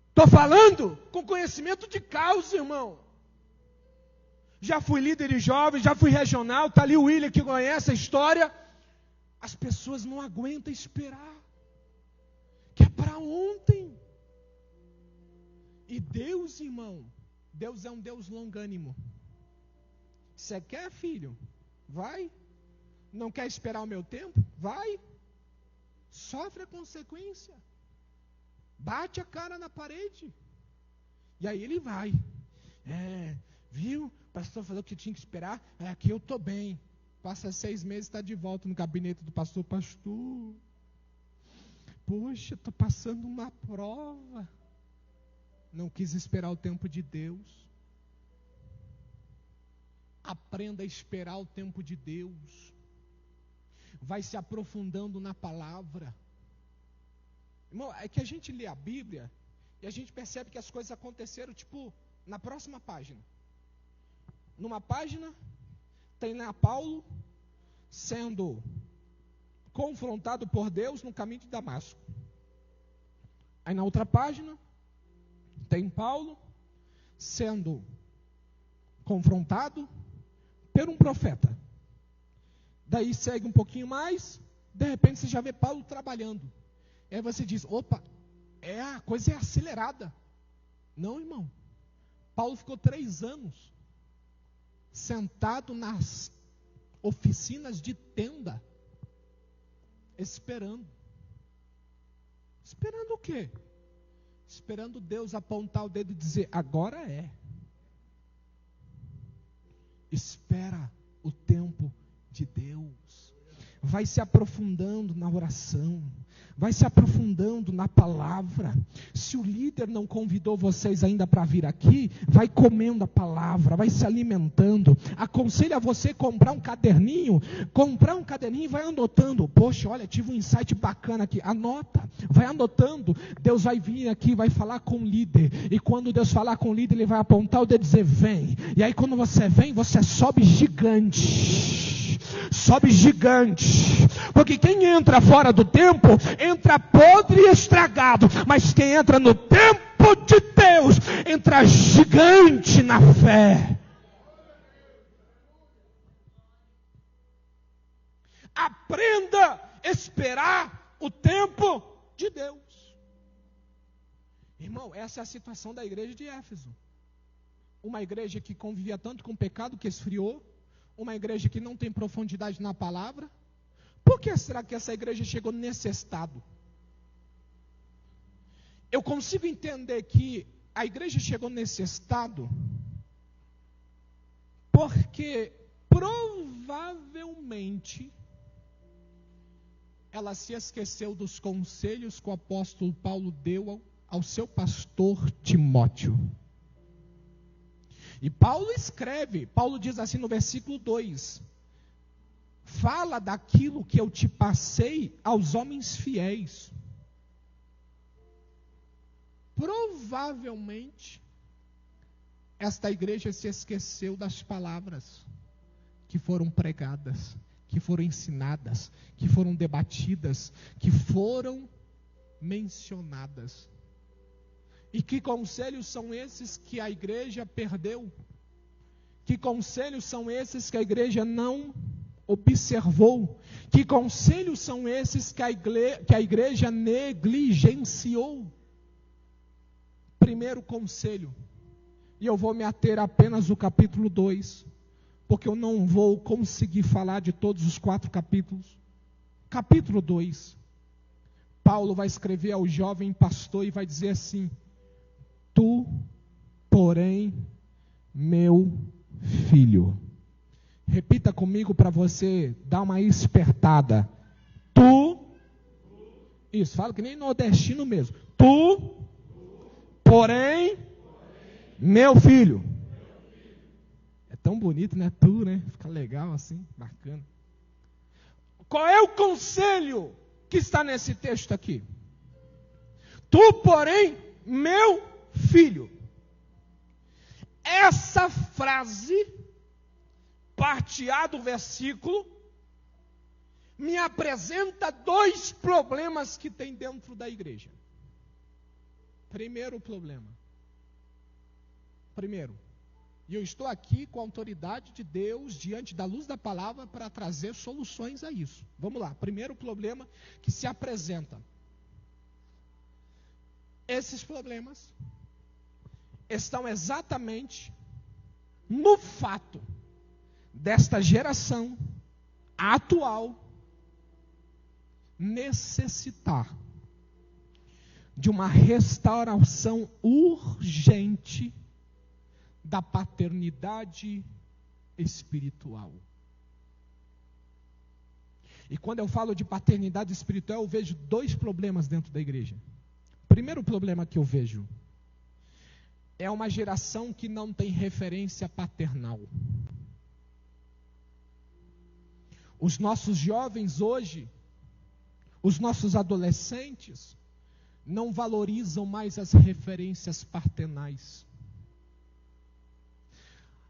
Estou falando com conhecimento de causa, irmão. Já fui líder de jovens, já fui regional, está ali o William que conhece a história. As pessoas não aguentam esperar, que é para ontem. E Deus, irmão, Deus é um Deus longânimo. Você quer, filho? Vai. Não quer esperar o meu tempo? Vai. Sofre a consequência. Bate a cara na parede. E aí ele vai. Viu? O pastor falou que tinha que esperar. Aqui eu estou bem. Passa 6 meses, está de volta no gabinete do pastor. Pastor, poxa, estou passando uma prova. Não quis esperar o tempo de Deus. Aprenda a esperar o tempo de Deus. Vai se aprofundando na palavra. Irmão, é que a gente lê a Bíblia e a gente percebe que as coisas aconteceram, tipo, na próxima página. Numa página, tem lá Paulo sendo confrontado por Deus no caminho de Damasco. Aí na outra página, tem Paulo sendo confrontado por um profeta. Daí segue um pouquinho mais, de repente você já vê Paulo trabalhando. E aí você diz: opa, a coisa é acelerada. Não, irmão. Paulo ficou 3 anos sentado nas oficinas de tenda, esperando. Esperando o quê? Esperando Deus apontar o dedo e dizer: agora é. Espera o tempo de Deus. Vai se aprofundando na oração, vai se aprofundando na palavra. Se o líder não convidou vocês ainda para vir aqui, vai comendo a palavra, vai se alimentando. Aconselho a você comprar um caderninho e vai anotando. Poxa, olha, tive um insight bacana aqui. Anota, vai anotando. Deus vai vir aqui, vai falar com o líder. E quando Deus falar com o líder, ele vai apontar o dedo e dizer: vem. E aí quando você vem, você sobe gigante. Sobe gigante, porque quem entra fora do tempo, entra podre e estragado, mas quem entra no tempo de Deus, entra gigante na fé. Aprenda a esperar o tempo de Deus. Irmão, essa é a situação da igreja de Éfeso. Uma igreja que convivia tanto com o pecado que esfriou, uma igreja que não tem profundidade na palavra. Por que será que essa igreja chegou nesse estado? Eu consigo entender que a igreja chegou nesse estado porque provavelmente ela se esqueceu dos conselhos que o apóstolo Paulo deu ao seu pastor Timóteo. E Paulo escreve, Paulo diz assim no versículo 2: fala daquilo que eu te passei aos homens fiéis. Provavelmente, esta igreja se esqueceu das palavras que foram pregadas, que foram ensinadas, que foram debatidas, que foram mencionadas. E que conselhos são esses que a igreja perdeu? Que conselhos são esses que a igreja não observou? Que conselhos são esses que a igreja negligenciou? Primeiro conselho, e eu vou me ater apenas ao capítulo 2, porque eu não vou conseguir falar de todos os 4 capítulos. Capítulo 2, Paulo vai escrever ao jovem pastor e vai dizer assim: tu, porém, meu filho. Repita comigo para você dar uma espertada. Tu, isso, fala que nem nordestino mesmo. Tu, porém, meu filho. É tão bonito, né? Tu, né? Fica legal assim, bacana. Qual é o conselho que está nesse texto aqui? Tu, porém, meu filho. Essa frase, parte A do versículo, me apresenta 2 problemas que tem dentro da igreja. Primeiro problema. E eu estou aqui com a autoridade de Deus, diante da luz da palavra, para trazer soluções a isso. Vamos lá. Primeiro problema que se apresenta. Esses problemas estão exatamente no fato desta geração atual necessitar de uma restauração urgente da paternidade espiritual. E quando eu falo de paternidade espiritual, eu vejo 2 problemas dentro da igreja. O primeiro problema que eu vejo é uma geração que não tem referência paternal. Os nossos jovens hoje, os nossos adolescentes, não valorizam mais as referências paternais.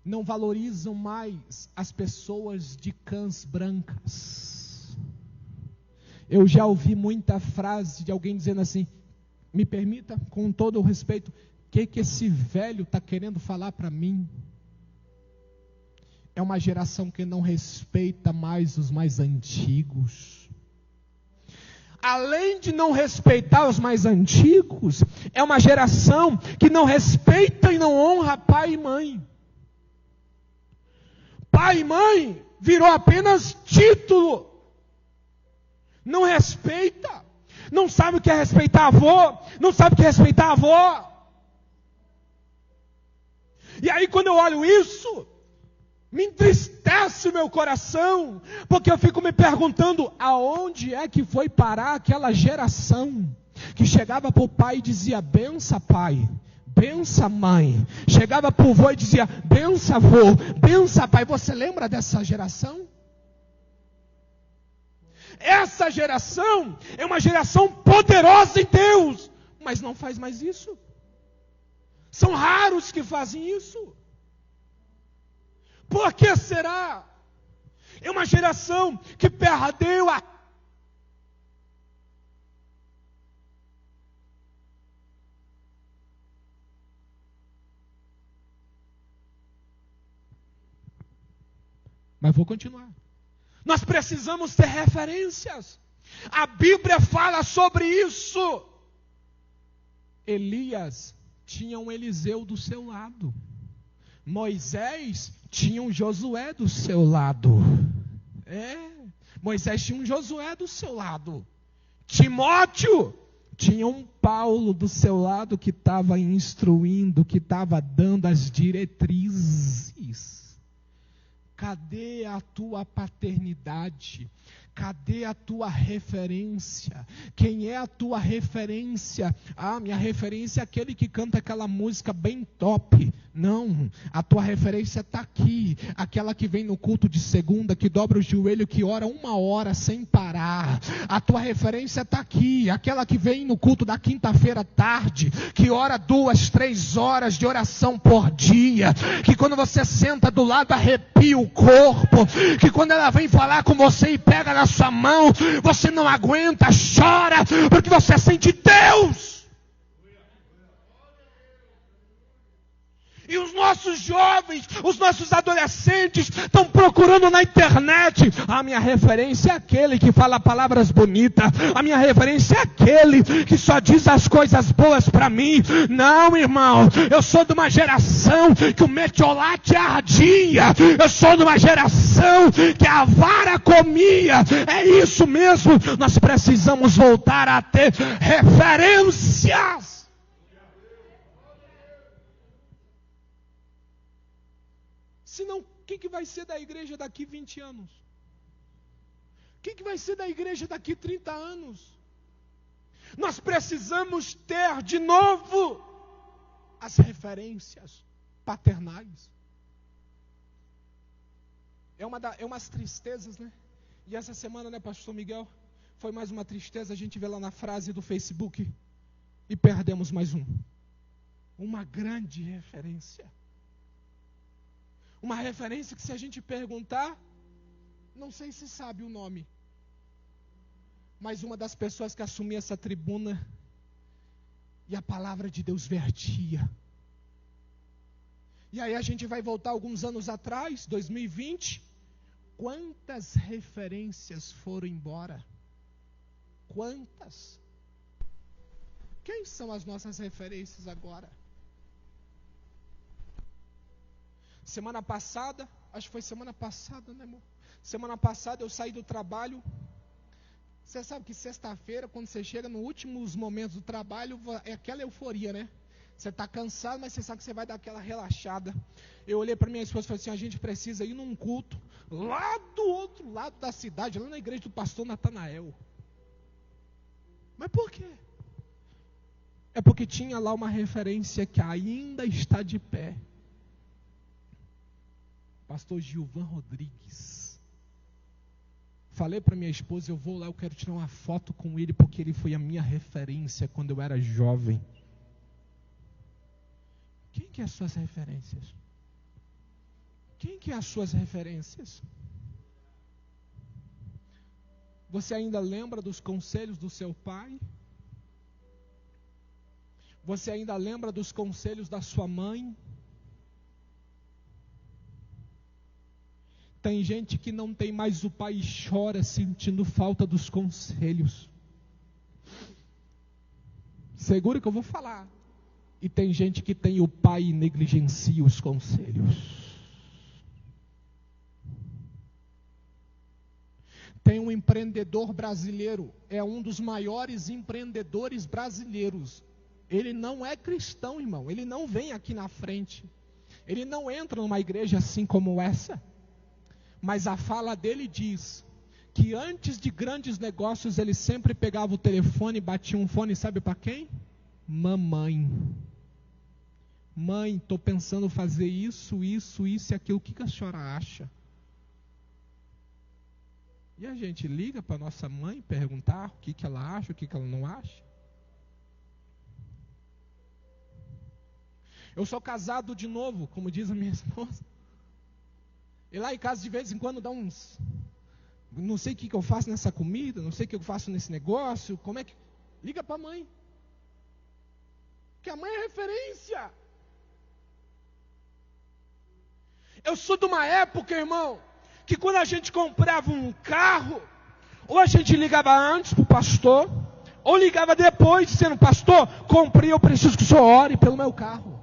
Não valorizam mais as pessoas de cãs brancas. Eu já ouvi muita frase de alguém dizendo assim: me permita, com todo o respeito, o que esse velho está querendo falar para mim? É uma geração que não respeita mais os mais antigos. Além de não respeitar os mais antigos, é uma geração que não respeita e não honra pai e mãe. Pai e mãe virou apenas título. Não respeita. Não sabe o que é respeitar avô. Não sabe o que é respeitar avó. E aí quando eu olho isso, me entristece o meu coração, porque eu fico me perguntando, aonde é que foi parar aquela geração que chegava para o pai e dizia: bença pai, bença mãe. Chegava para o vô e dizia: bença avô, bença pai. Você lembra dessa geração? Essa geração é uma geração poderosa em Deus, mas não faz mais isso. São raros que fazem isso. Por que será? É uma geração que perdeu a... Mas vou continuar. Nós precisamos ter referências. A Bíblia fala sobre isso. Elias tinha um Eliseu do seu lado. Moisés tinha um Josué do seu lado. Moisés tinha um Josué do seu lado. Timóteo tinha um Paulo do seu lado que estava instruindo, que estava dando as diretrizes. Cadê a tua paternidade? Cadê a tua referência? Quem é a tua referência? Minha referência é aquele que canta aquela música bem top. Não, a tua referência está aqui. Aquela que vem no culto de segunda, que dobra o joelho, que ora 1 hora sem parar. A tua referência está aqui. Aquela que vem no culto da quinta-feira à tarde, que ora 2, 3 horas de oração por dia. Que quando você senta do lado arrepia o corpo. Que quando ela vem falar com você e pega na sua mão, você não aguenta, chora, porque você sente Deus. E os nossos jovens, os nossos adolescentes estão procurando na internet. A minha referência é aquele que fala palavras bonitas. A minha referência é aquele que só diz as coisas boas para mim. Não, irmão, eu sou de uma geração que o metiolate ardia. Eu sou de uma geração que a vara comia. É isso mesmo. Nós precisamos voltar a ter referências. Senão, o que vai ser da igreja daqui 20 anos? O que vai ser da igreja daqui 30 anos? Nós precisamos ter de novo as referências paternais. É umas tristezas, né? E essa semana, né, pastor Miguel? Foi mais uma tristeza, a gente vê lá na frase do Facebook. E perdemos mais um. Uma grande referência. Uma referência que, se a gente perguntar, não sei se sabe o nome, mas uma das pessoas que assumia essa tribuna e a palavra de Deus vertia. E aí a gente vai voltar alguns anos atrás, 2020, quantas referências foram embora? Quantas? Quem são as nossas referências agora? Semana passada, acho que foi semana passada, né, amor? Semana passada eu saí do trabalho. Você sabe que sexta-feira, quando você chega nos últimos momentos do trabalho, é aquela euforia, né? Você está cansado, mas você sabe que você vai dar aquela relaxada. Eu olhei para minha esposa e falei assim, a gente precisa ir num culto lá do outro lado da cidade, lá na igreja do pastor Natanael. Mas por quê? É porque tinha lá uma referência que ainda está de pé. Pastor Gilvan Rodrigues. Falei para minha esposa, eu vou lá, eu quero tirar uma foto com ele, porque ele foi a minha referência quando eu era jovem. Quem que é as suas referências? Quem que é as suas referências? Você ainda lembra dos conselhos do seu pai? Você ainda lembra dos conselhos da sua mãe? Tem gente que não tem mais o pai e chora sentindo falta dos conselhos. Segura que eu vou falar. E tem gente que tem o pai e negligencia os conselhos. Tem um empreendedor brasileiro, é um dos maiores empreendedores brasileiros. Ele não é cristão, irmão. Ele não vem aqui na frente. Ele não entra numa igreja assim como essa. Mas a fala dele diz que antes de grandes negócios ele sempre pegava o telefone e batia um fone, sabe para quem? Mamãe. Mãe, estou pensando fazer isso e aquilo, o que a senhora acha? E a gente liga para nossa mãe perguntar o que ela acha, o que ela não acha. Eu sou casado de novo, como diz a minha esposa. E lá em casa de vez em quando dá uns... Não sei o que eu faço nessa comida, não sei o que eu faço nesse negócio. Como é que... Liga para a mãe. Porque a mãe é referência. Eu sou de uma época, irmão, que quando a gente comprava um carro, Ou a gente ligava antes para o pastor, ou ligava depois, dizendo: pastor, comprei, eu preciso que o senhor ore pelo meu carro.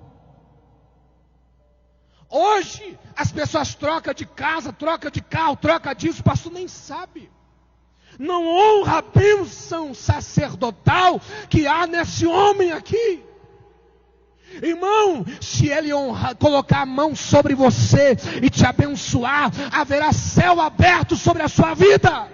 Hoje, as pessoas trocam de casa, trocam de carro, trocam disso, o pastor nem sabe. Não honra a bênção sacerdotal que há nesse homem aqui. Irmão, se ele colocar a mão sobre você e te abençoar, haverá céu aberto sobre a sua vida.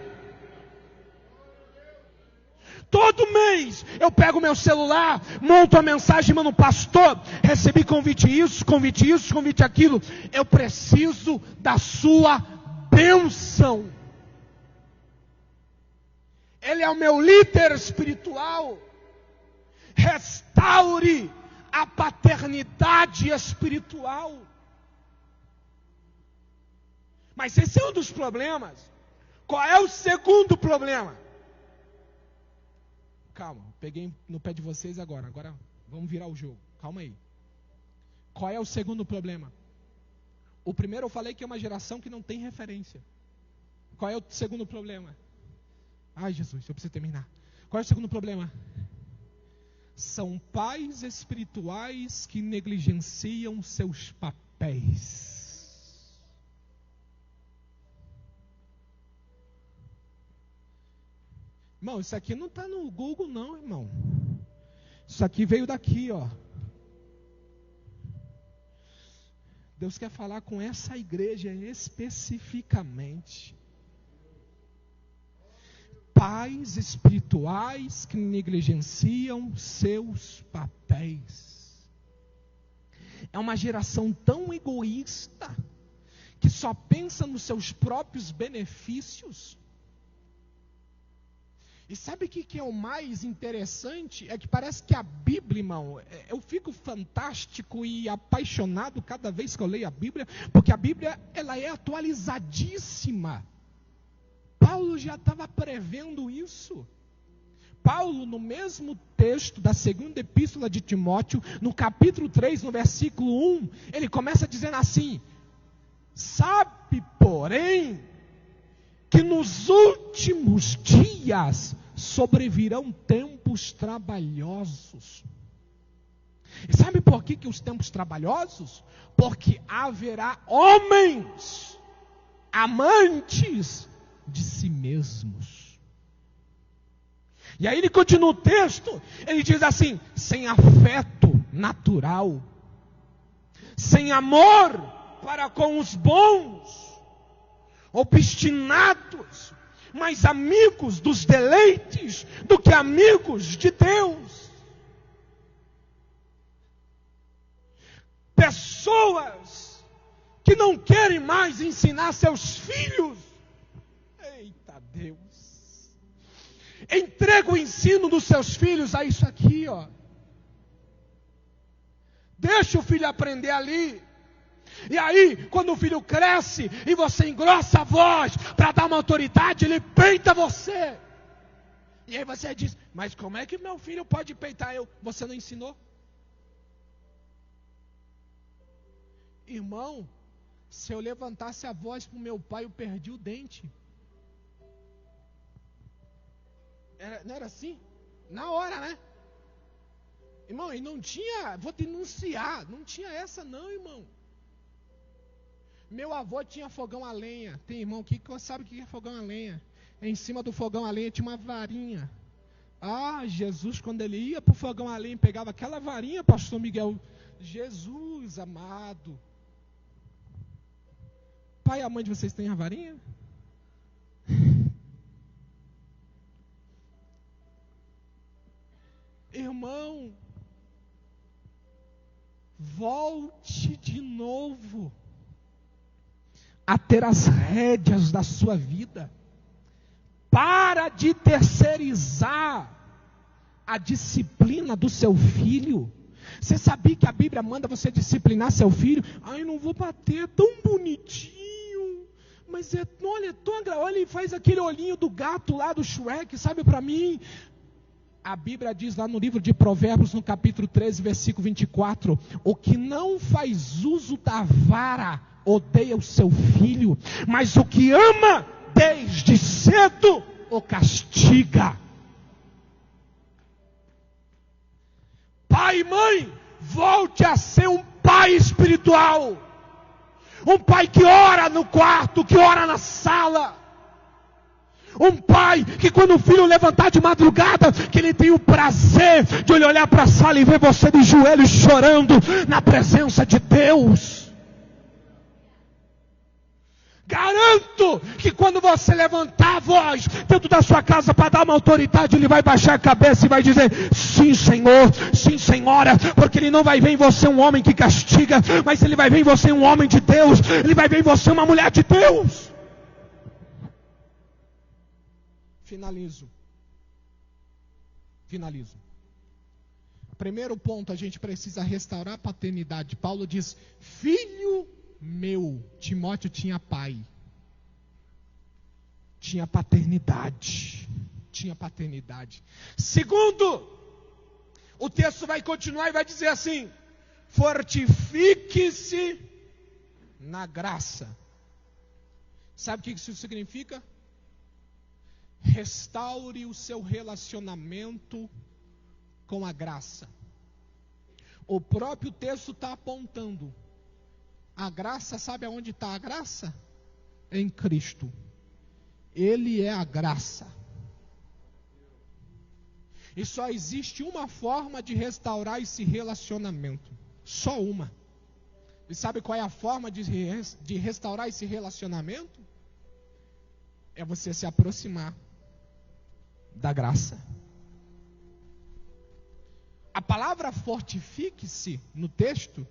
Todo mês eu pego meu celular, monto a mensagem, mano, pastor, recebi convite isso, convite aquilo. Eu preciso da sua bênção. Ele é o meu líder espiritual. Restaure a paternidade espiritual. Mas esse é um dos problemas. Qual é o segundo problema? Calma, peguei no pé de vocês agora. Agora vamos virar o jogo. Calma aí. Qual é o segundo problema? O primeiro eu falei que é uma geração que não tem referência. Qual é o segundo problema? Ai, Jesus, eu preciso terminar. Qual é o segundo problema? São pais espirituais que negligenciam seus papéis. Irmão, isso aqui não está no Google não, irmão. Isso aqui veio daqui, ó. Deus quer falar com essa igreja especificamente. Pais espirituais que negligenciam seus papéis. É uma geração tão egoísta que só pensa nos seus próprios benefícios. E sabe o que é o mais interessante? É que parece que a Bíblia, irmão, eu fico fantástico e apaixonado cada vez que eu leio a Bíblia, porque a Bíblia, ela é atualizadíssima. Paulo já estava prevendo isso. Paulo, no mesmo texto da segunda epístola de Timóteo, no capítulo 3, no versículo 1, ele começa dizendo assim: sabe, porém, que nos últimos dias sobrevirão tempos trabalhosos. E sabe por que os tempos trabalhosos? Porque haverá homens amantes de si mesmos. E aí ele continua o texto, ele diz assim: sem afeto natural, sem amor para com os bons, obstinados, mais amigos dos deleites do que amigos de Deus. Pessoas que não querem mais ensinar seus filhos. Eita Deus. Entrega o ensino dos seus filhos a isso aqui, ó. Deixa o filho aprender ali. E aí, quando o filho cresce e você engrossa a voz para dar uma autoridade, ele peita você. E aí você diz: mas como é que meu filho pode peitar eu? Você não ensinou? Irmão, se eu levantasse a voz para o meu pai, eu perdi o dente. Não era assim? Na hora, né? Irmão, e não tinha, vou denunciar, não tinha essa não, irmão. Meu avô tinha fogão a lenha. Tem irmão aqui que sabe o que é fogão a lenha. Em cima do fogão a lenha tinha uma varinha. Ah, Jesus, quando ele ia para o fogão a lenha, pegava aquela varinha, pastor Miguel. Jesus amado. Pai e a mãe de vocês têm a varinha? Irmão, volte de novo a ter as rédeas da sua vida. Para de terceirizar a disciplina do seu filho. Você sabia que a Bíblia manda você disciplinar seu filho? Ai, não vou bater, é tão bonitinho. Mas olha, olha, ele faz aquele olhinho do gato lá do Shrek, sabe, para mim. A Bíblia diz lá no livro de Provérbios, no capítulo 13, versículo 24, o que não faz uso da vara odeia o seu filho, mas o que ama desde cedo ou castiga. Pai e mãe, volte a ser um pai espiritual. Um pai que ora no quarto, que ora na sala. Um pai que quando o filho levantar de madrugada, que ele tem o prazer de ele olhar para a sala e ver você de joelhos chorando na presença de Deus. Garanto que quando você levantar a voz dentro da sua casa para dar uma autoridade, ele vai baixar a cabeça e vai dizer: sim, Senhor, sim, Senhora, porque ele não vai ver em você um homem que castiga, mas ele vai ver em você um homem de Deus, ele vai ver em você uma mulher de Deus. Finalizo. Primeiro ponto, a gente precisa restaurar a paternidade. Paulo diz: filho meu. Timóteo tinha pai, tinha paternidade. Segundo, o texto vai continuar e vai dizer assim: fortifique-se na graça. Sabe o que isso significa? Restaure o seu relacionamento com a graça. O próprio texto está apontando. A graça, sabe aonde está a graça? Em Cristo. Ele é a graça. E só existe uma forma de restaurar esse relacionamento. Só uma. E sabe qual é a forma de restaurar esse relacionamento? É você se aproximar da graça. A palavra fortifique-se no texto,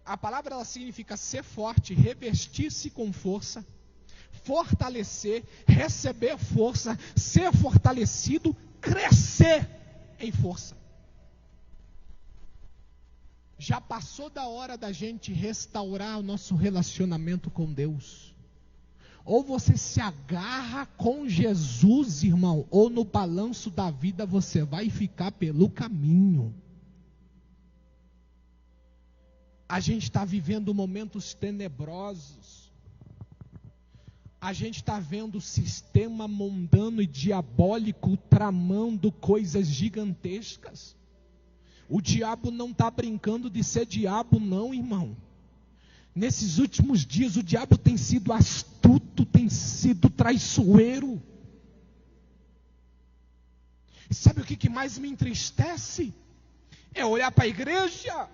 a palavra ela significa ser forte, revestir-se com força, fortalecer, receber força, ser fortalecido, crescer em força. Já passou da hora da gente restaurar o nosso relacionamento com Deus. Ou você se agarra com Jesus, irmão, ou no balanço da vida você vai ficar pelo caminho. A gente está vivendo momentos tenebrosos. A gente está vendo o sistema mundano e diabólico tramando coisas gigantescas. O diabo não está brincando de ser diabo não, irmão. Nesses últimos dias o diabo tem sido astuto, tem sido traiçoeiro. E sabe o que mais me entristece? É olhar para a igreja.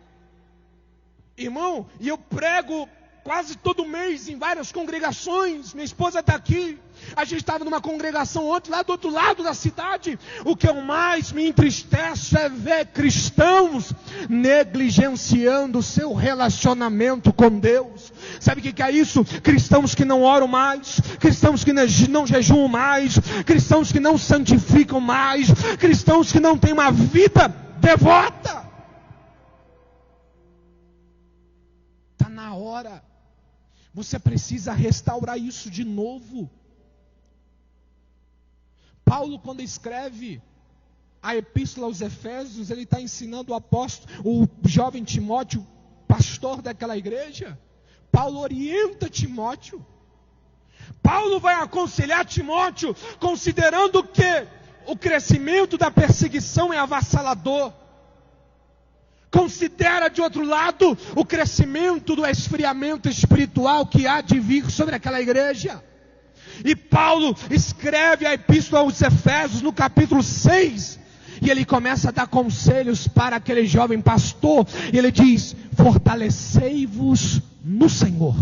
Irmão, e eu prego quase todo mês em várias congregações. Minha esposa está aqui. A gente estava numa congregação ontem lá do outro lado da cidade. O que mais me entristece é ver cristãos negligenciando o seu relacionamento com Deus. Sabe o que é isso? Cristãos que não oram mais, cristãos que não jejuam mais, cristãos que não santificam mais, cristãos que não têm uma vida devota. Está na hora. Você precisa restaurar isso de novo. Paulo, quando escreve a epístola aos Efésios, ele está ensinando o apóstolo, o jovem Timóteo, pastor daquela igreja. Paulo orienta Timóteo. Paulo vai aconselhar Timóteo, considerando que o crescimento da perseguição é avassalador. Considera de outro lado o crescimento do esfriamento espiritual que há de vir sobre aquela igreja. E Paulo escreve a epístola aos Efésios no capítulo 6. E ele começa a dar conselhos para aquele jovem pastor. E ele diz: fortalecei-vos no Senhor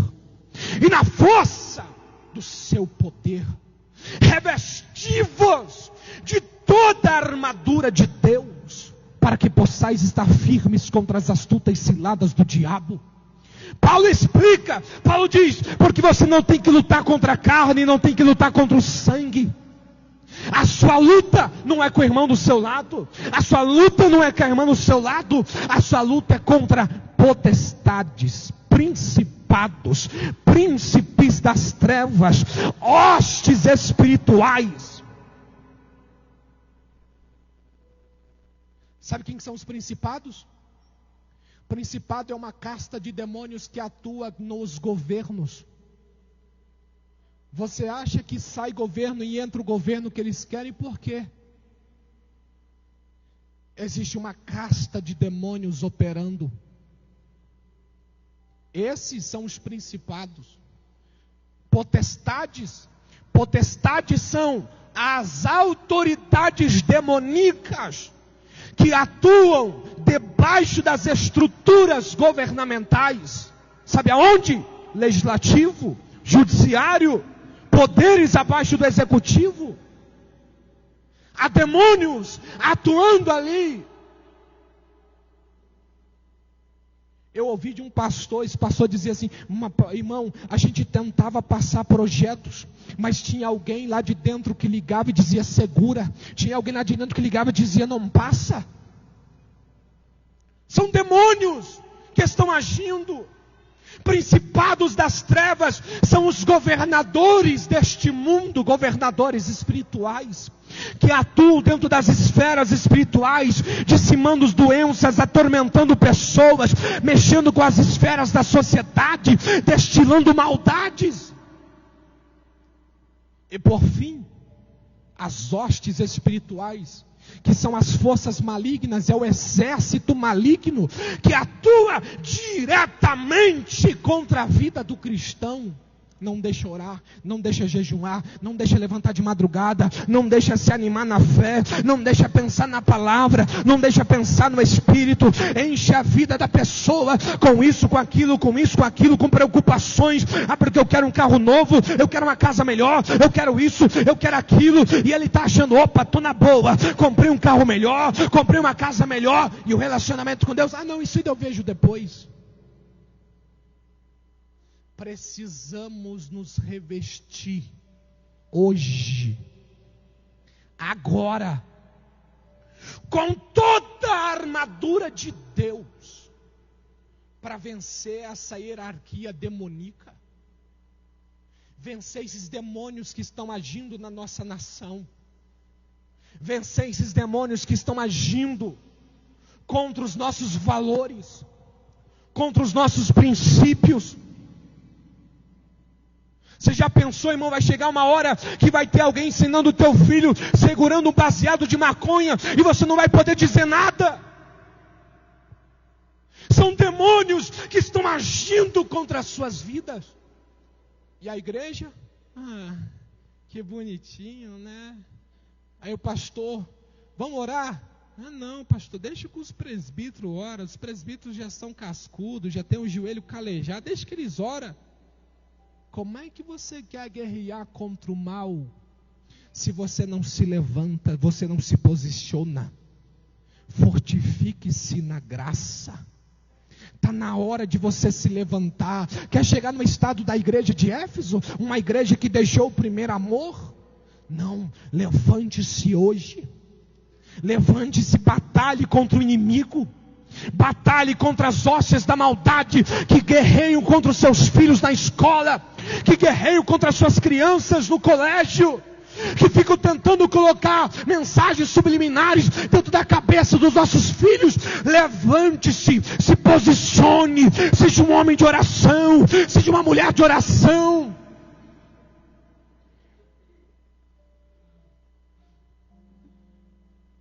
e na força do seu poder. Revesti-vos de toda a armadura de Deus, para que possais estar firmes contra as astutas ciladas do diabo. Paulo explica, Paulo diz, porque você não tem que lutar contra a carne, não tem que lutar contra o sangue. A sua luta não é com o irmão do seu lado, a sua luta não é com a irmã do seu lado, a sua luta é contra potestades, principados, príncipes das trevas, hostes espirituais. Sabe quem são os principados? Principado é uma casta de demônios que atua nos governos. Você acha que sai governo e entra o governo que eles querem, por quê? Existe uma casta de demônios operando. Esses são os principados. Potestades. Potestades são as autoridades demoníacas que atuam debaixo das estruturas governamentais. Sabe aonde? Legislativo, judiciário, poderes abaixo do executivo. Há demônios atuando ali. Eu ouvi de um pastor, esse pastor dizia assim: irmão, a gente tentava passar projetos, mas tinha alguém lá de dentro que ligava e dizia segura. Tinha alguém lá de dentro que ligava e dizia não passa. São demônios que estão agindo. Principados das trevas são os governadores deste mundo, governadores espirituais, que atuam dentro das esferas espirituais, dissimando doenças, atormentando pessoas, mexendo com as esferas da sociedade, destilando maldades. E por fim, as hostes espirituais, que são as forças malignas, é o exército maligno que atua diretamente contra a vida do cristão. Não deixa orar, não deixa jejuar, não deixa levantar de madrugada, não deixa se animar na fé, não deixa pensar na palavra, não deixa pensar no Espírito. Enche a vida da pessoa com isso, com aquilo, com isso, com aquilo, com preocupações. Porque eu quero um carro novo, eu quero uma casa melhor, eu quero isso, eu quero aquilo. E ele está achando, opa, estou na boa, comprei um carro melhor, comprei uma casa melhor. E o relacionamento com Deus, não, isso eu vejo depois. Precisamos nos revestir hoje, agora, com toda a armadura de Deus, para vencer essa hierarquia demoníaca, vencer esses demônios que estão agindo na nossa nação, vencer esses demônios que estão agindo contra os nossos valores, contra os nossos princípios. Você já pensou, irmão, vai chegar uma hora que vai ter alguém ensinando o teu filho, segurando um baseado de maconha, e você não vai poder dizer nada. São demônios que estão agindo contra as suas vidas. E a igreja? Que bonitinho, né? Aí o pastor, vamos orar? Não, pastor, deixa que os presbíteros oram. Os presbíteros já são cascudos, já tem o joelho calejado, deixa que eles oram. Como é que você quer guerrear contra o mal, se você não se levanta, você não se posiciona? Fortifique-se na graça. Está na hora de você se levantar. Quer chegar no estado da igreja de Éfeso? Uma igreja que deixou o primeiro amor? Não, levante-se hoje. Levante-se, batalhe contra o inimigo. Batalhe contra as hostes da maldade que guerreiam contra os seus filhos na escola, que guerreiam contra as suas crianças no colégio, que ficam tentando colocar mensagens subliminares dentro da cabeça dos nossos filhos. Levante-se, se posicione, seja um homem de oração, seja uma mulher de oração.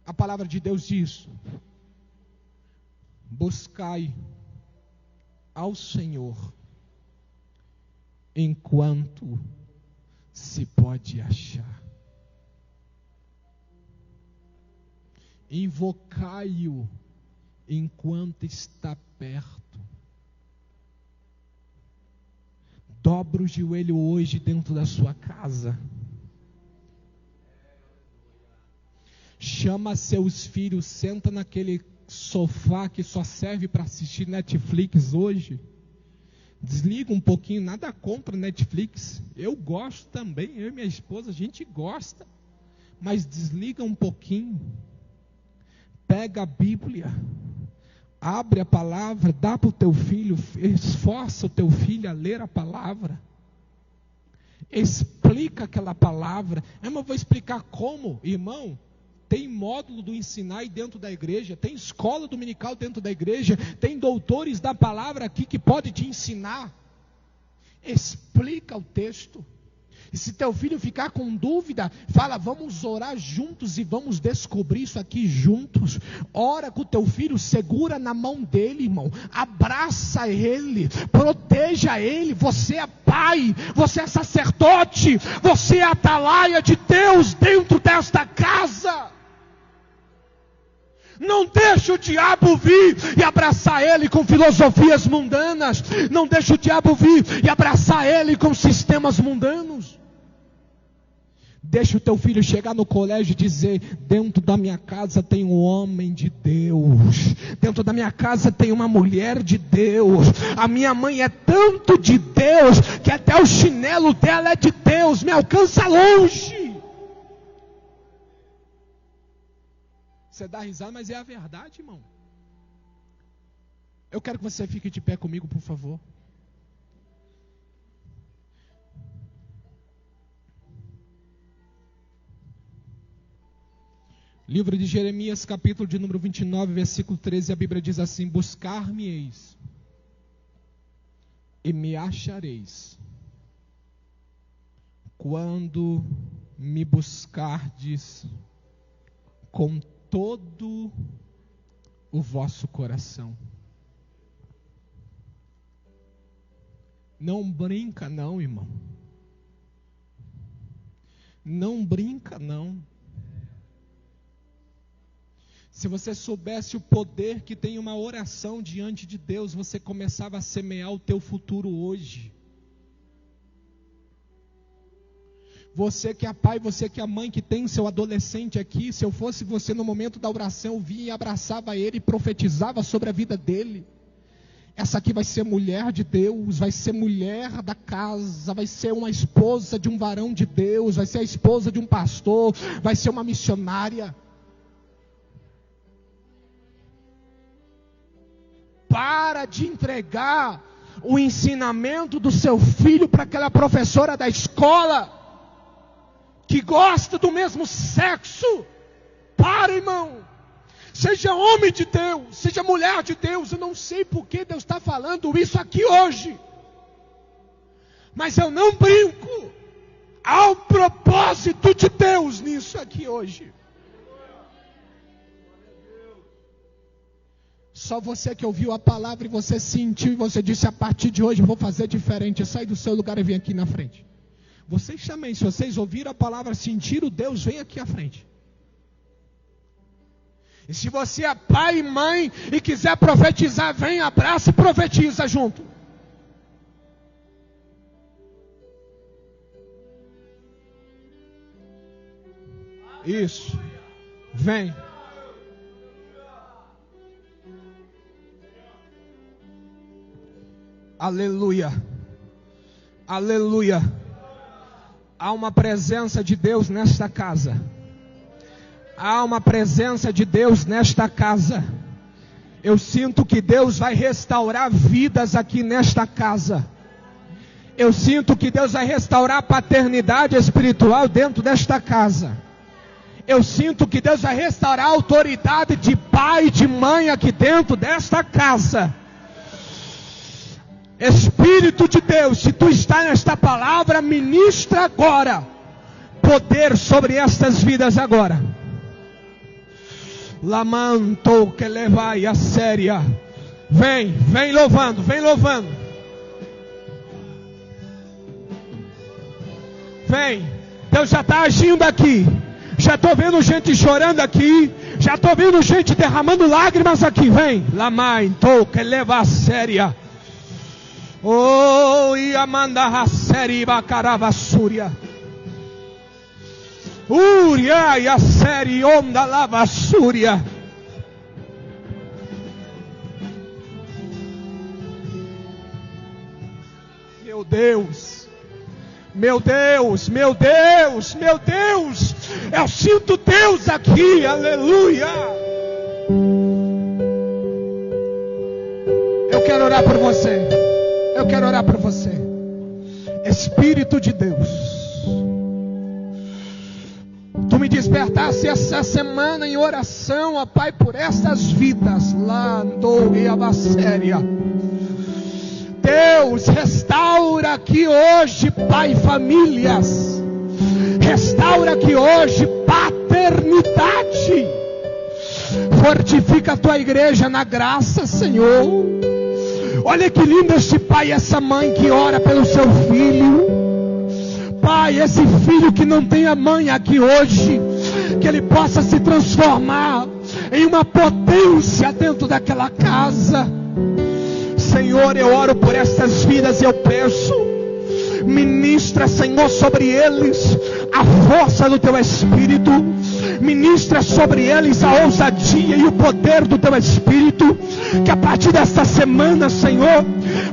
A palavra de Deus diz: buscai ao Senhor enquanto se pode achar. Invocai-o enquanto está perto. Dobra o joelho hoje dentro da sua casa. Chama seus filhos, senta naquele sofá que só serve para assistir Netflix hoje. Desliga um pouquinho, nada contra Netflix. Eu gosto também, eu e minha esposa, a gente gosta. Mas desliga um pouquinho. Pega a Bíblia, abre a palavra, dá para o teu filho, esforça o teu filho a ler a palavra. Explica aquela palavra. Mas eu vou explicar como, irmão? Tem módulo do ensinar dentro da igreja, tem escola dominical dentro da igreja, tem doutores da palavra aqui que pode te ensinar. Explica o texto. E se teu filho ficar com dúvida, fala, vamos orar juntos e vamos descobrir isso aqui juntos. Ora com o teu filho, segura na mão dele, irmão. Abraça ele, proteja ele. Você é pai, você é sacerdote, você é atalaia de Deus dentro desta casa. Não deixe o diabo vir e abraçar ele com filosofias mundanas. Não deixe o diabo vir e abraçar ele com sistemas mundanos. Deixa o teu filho chegar no colégio e dizer, dentro da minha casa tem um homem de Deus. Dentro da minha casa tem uma mulher de Deus. A minha mãe é tanto de Deus, que até o chinelo dela é de Deus. Me alcança longe. Você dá risada, mas é a verdade, irmão. Eu quero que você fique de pé comigo, por favor. Livro de Jeremias, capítulo de número 29, versículo 13, a Bíblia diz assim: buscar-me-eis e me achareis, quando me buscardes com todo o vosso coração. Não brinca não, irmão. Não brinca não. Se você soubesse o poder que tem uma oração diante de Deus, você começava a semear o teu futuro hoje. Você que é pai, você que é mãe, que tem seu adolescente aqui, se eu fosse você no momento da oração, eu vinha e abraçava ele e profetizava sobre a vida dele. Essa aqui vai ser mulher de Deus, vai ser mulher da casa, vai ser uma esposa de um varão de Deus, vai ser a esposa de um pastor, vai ser uma missionária. Para de entregar o ensinamento do seu filho para aquela professora da escola que gosta do mesmo sexo. Para, irmão. Seja homem de Deus, seja mulher de Deus. Eu não sei por que Deus está falando isso aqui hoje, mas eu não brinco. Há um propósito de Deus nisso aqui hoje. Só você que ouviu a palavra e você sentiu e você disse, a partir de hoje eu vou fazer diferente. Sai do seu lugar e vem aqui na frente. Vocês também, se vocês ouviram a palavra, sentiram Deus, vem aqui à frente. E se você é pai e mãe e quiser profetizar, vem, abraça e profetiza junto. Isso. Vem. Aleluia. Aleluia. Há uma presença de Deus nesta casa. Há uma presença de Deus nesta casa. Eu sinto que Deus vai restaurar vidas aqui nesta casa. Eu sinto que Deus vai restaurar a paternidade espiritual dentro desta casa. Eu sinto que Deus vai restaurar a autoridade de pai e de mãe aqui dentro desta casa. Espírito de Deus, se tu está nesta palavra, ministra agora poder sobre estas vidas agora. Lamanto que levai a séria. Vem, vem louvando, vem louvando. Vem, Deus já está agindo aqui. Já estou vendo gente chorando aqui. Já estou vendo gente derramando lágrimas aqui. Vem, lamanto que leva a séria. Oh, Yamanda Hasseri Bacaravasúria. Uria Yasseri Onda Lavasúria. Meu Deus, meu Deus, meu Deus, meu Deus. Eu sinto Deus aqui, aleluia. Eu quero orar por você. Eu quero orar por você. Espírito de Deus, tu me despertasse essa semana em oração, ó Pai, por essas vidas. Lá andou e a séria. Deus, restaura aqui hoje, Pai, famílias. Restaura aqui hoje paternidade. Fortifica a tua igreja na graça, Senhor. Olha que lindo este pai e essa mãe que ora pelo seu filho. Pai, esse filho que não tem a mãe aqui hoje, que ele possa se transformar em uma potência dentro daquela casa. Senhor, eu oro por estas vidas e eu peço, ministra, Senhor, sobre eles a força do teu Espírito. Ministra sobre eles a ousadia e o poder do teu Espírito. Que a partir desta semana, Senhor,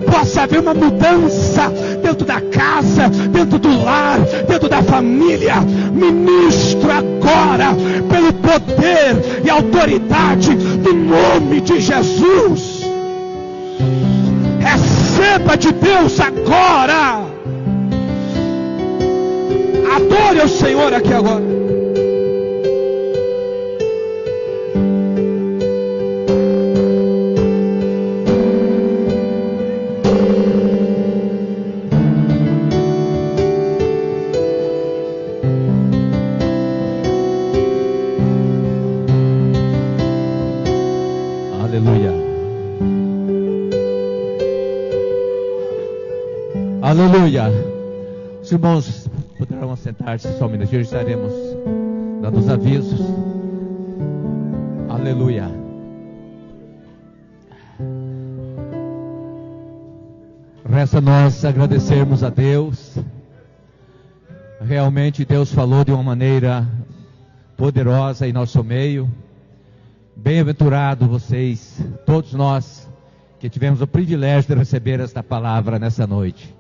possa haver uma mudança dentro da casa, dentro do lar, dentro da família. Ministro agora pelo poder e autoridade do nome de Jesus. Receba de Deus agora. Adore o Senhor aqui agora. Aleluia. Os irmãos poderão sentar-se só um minutinho, estaremos dando os avisos. Aleluia. Resta nós agradecermos a Deus. Realmente Deus falou de uma maneira poderosa em nosso meio. Bem-aventurado vocês, todos nós que tivemos o privilégio de receber esta palavra nessa noite.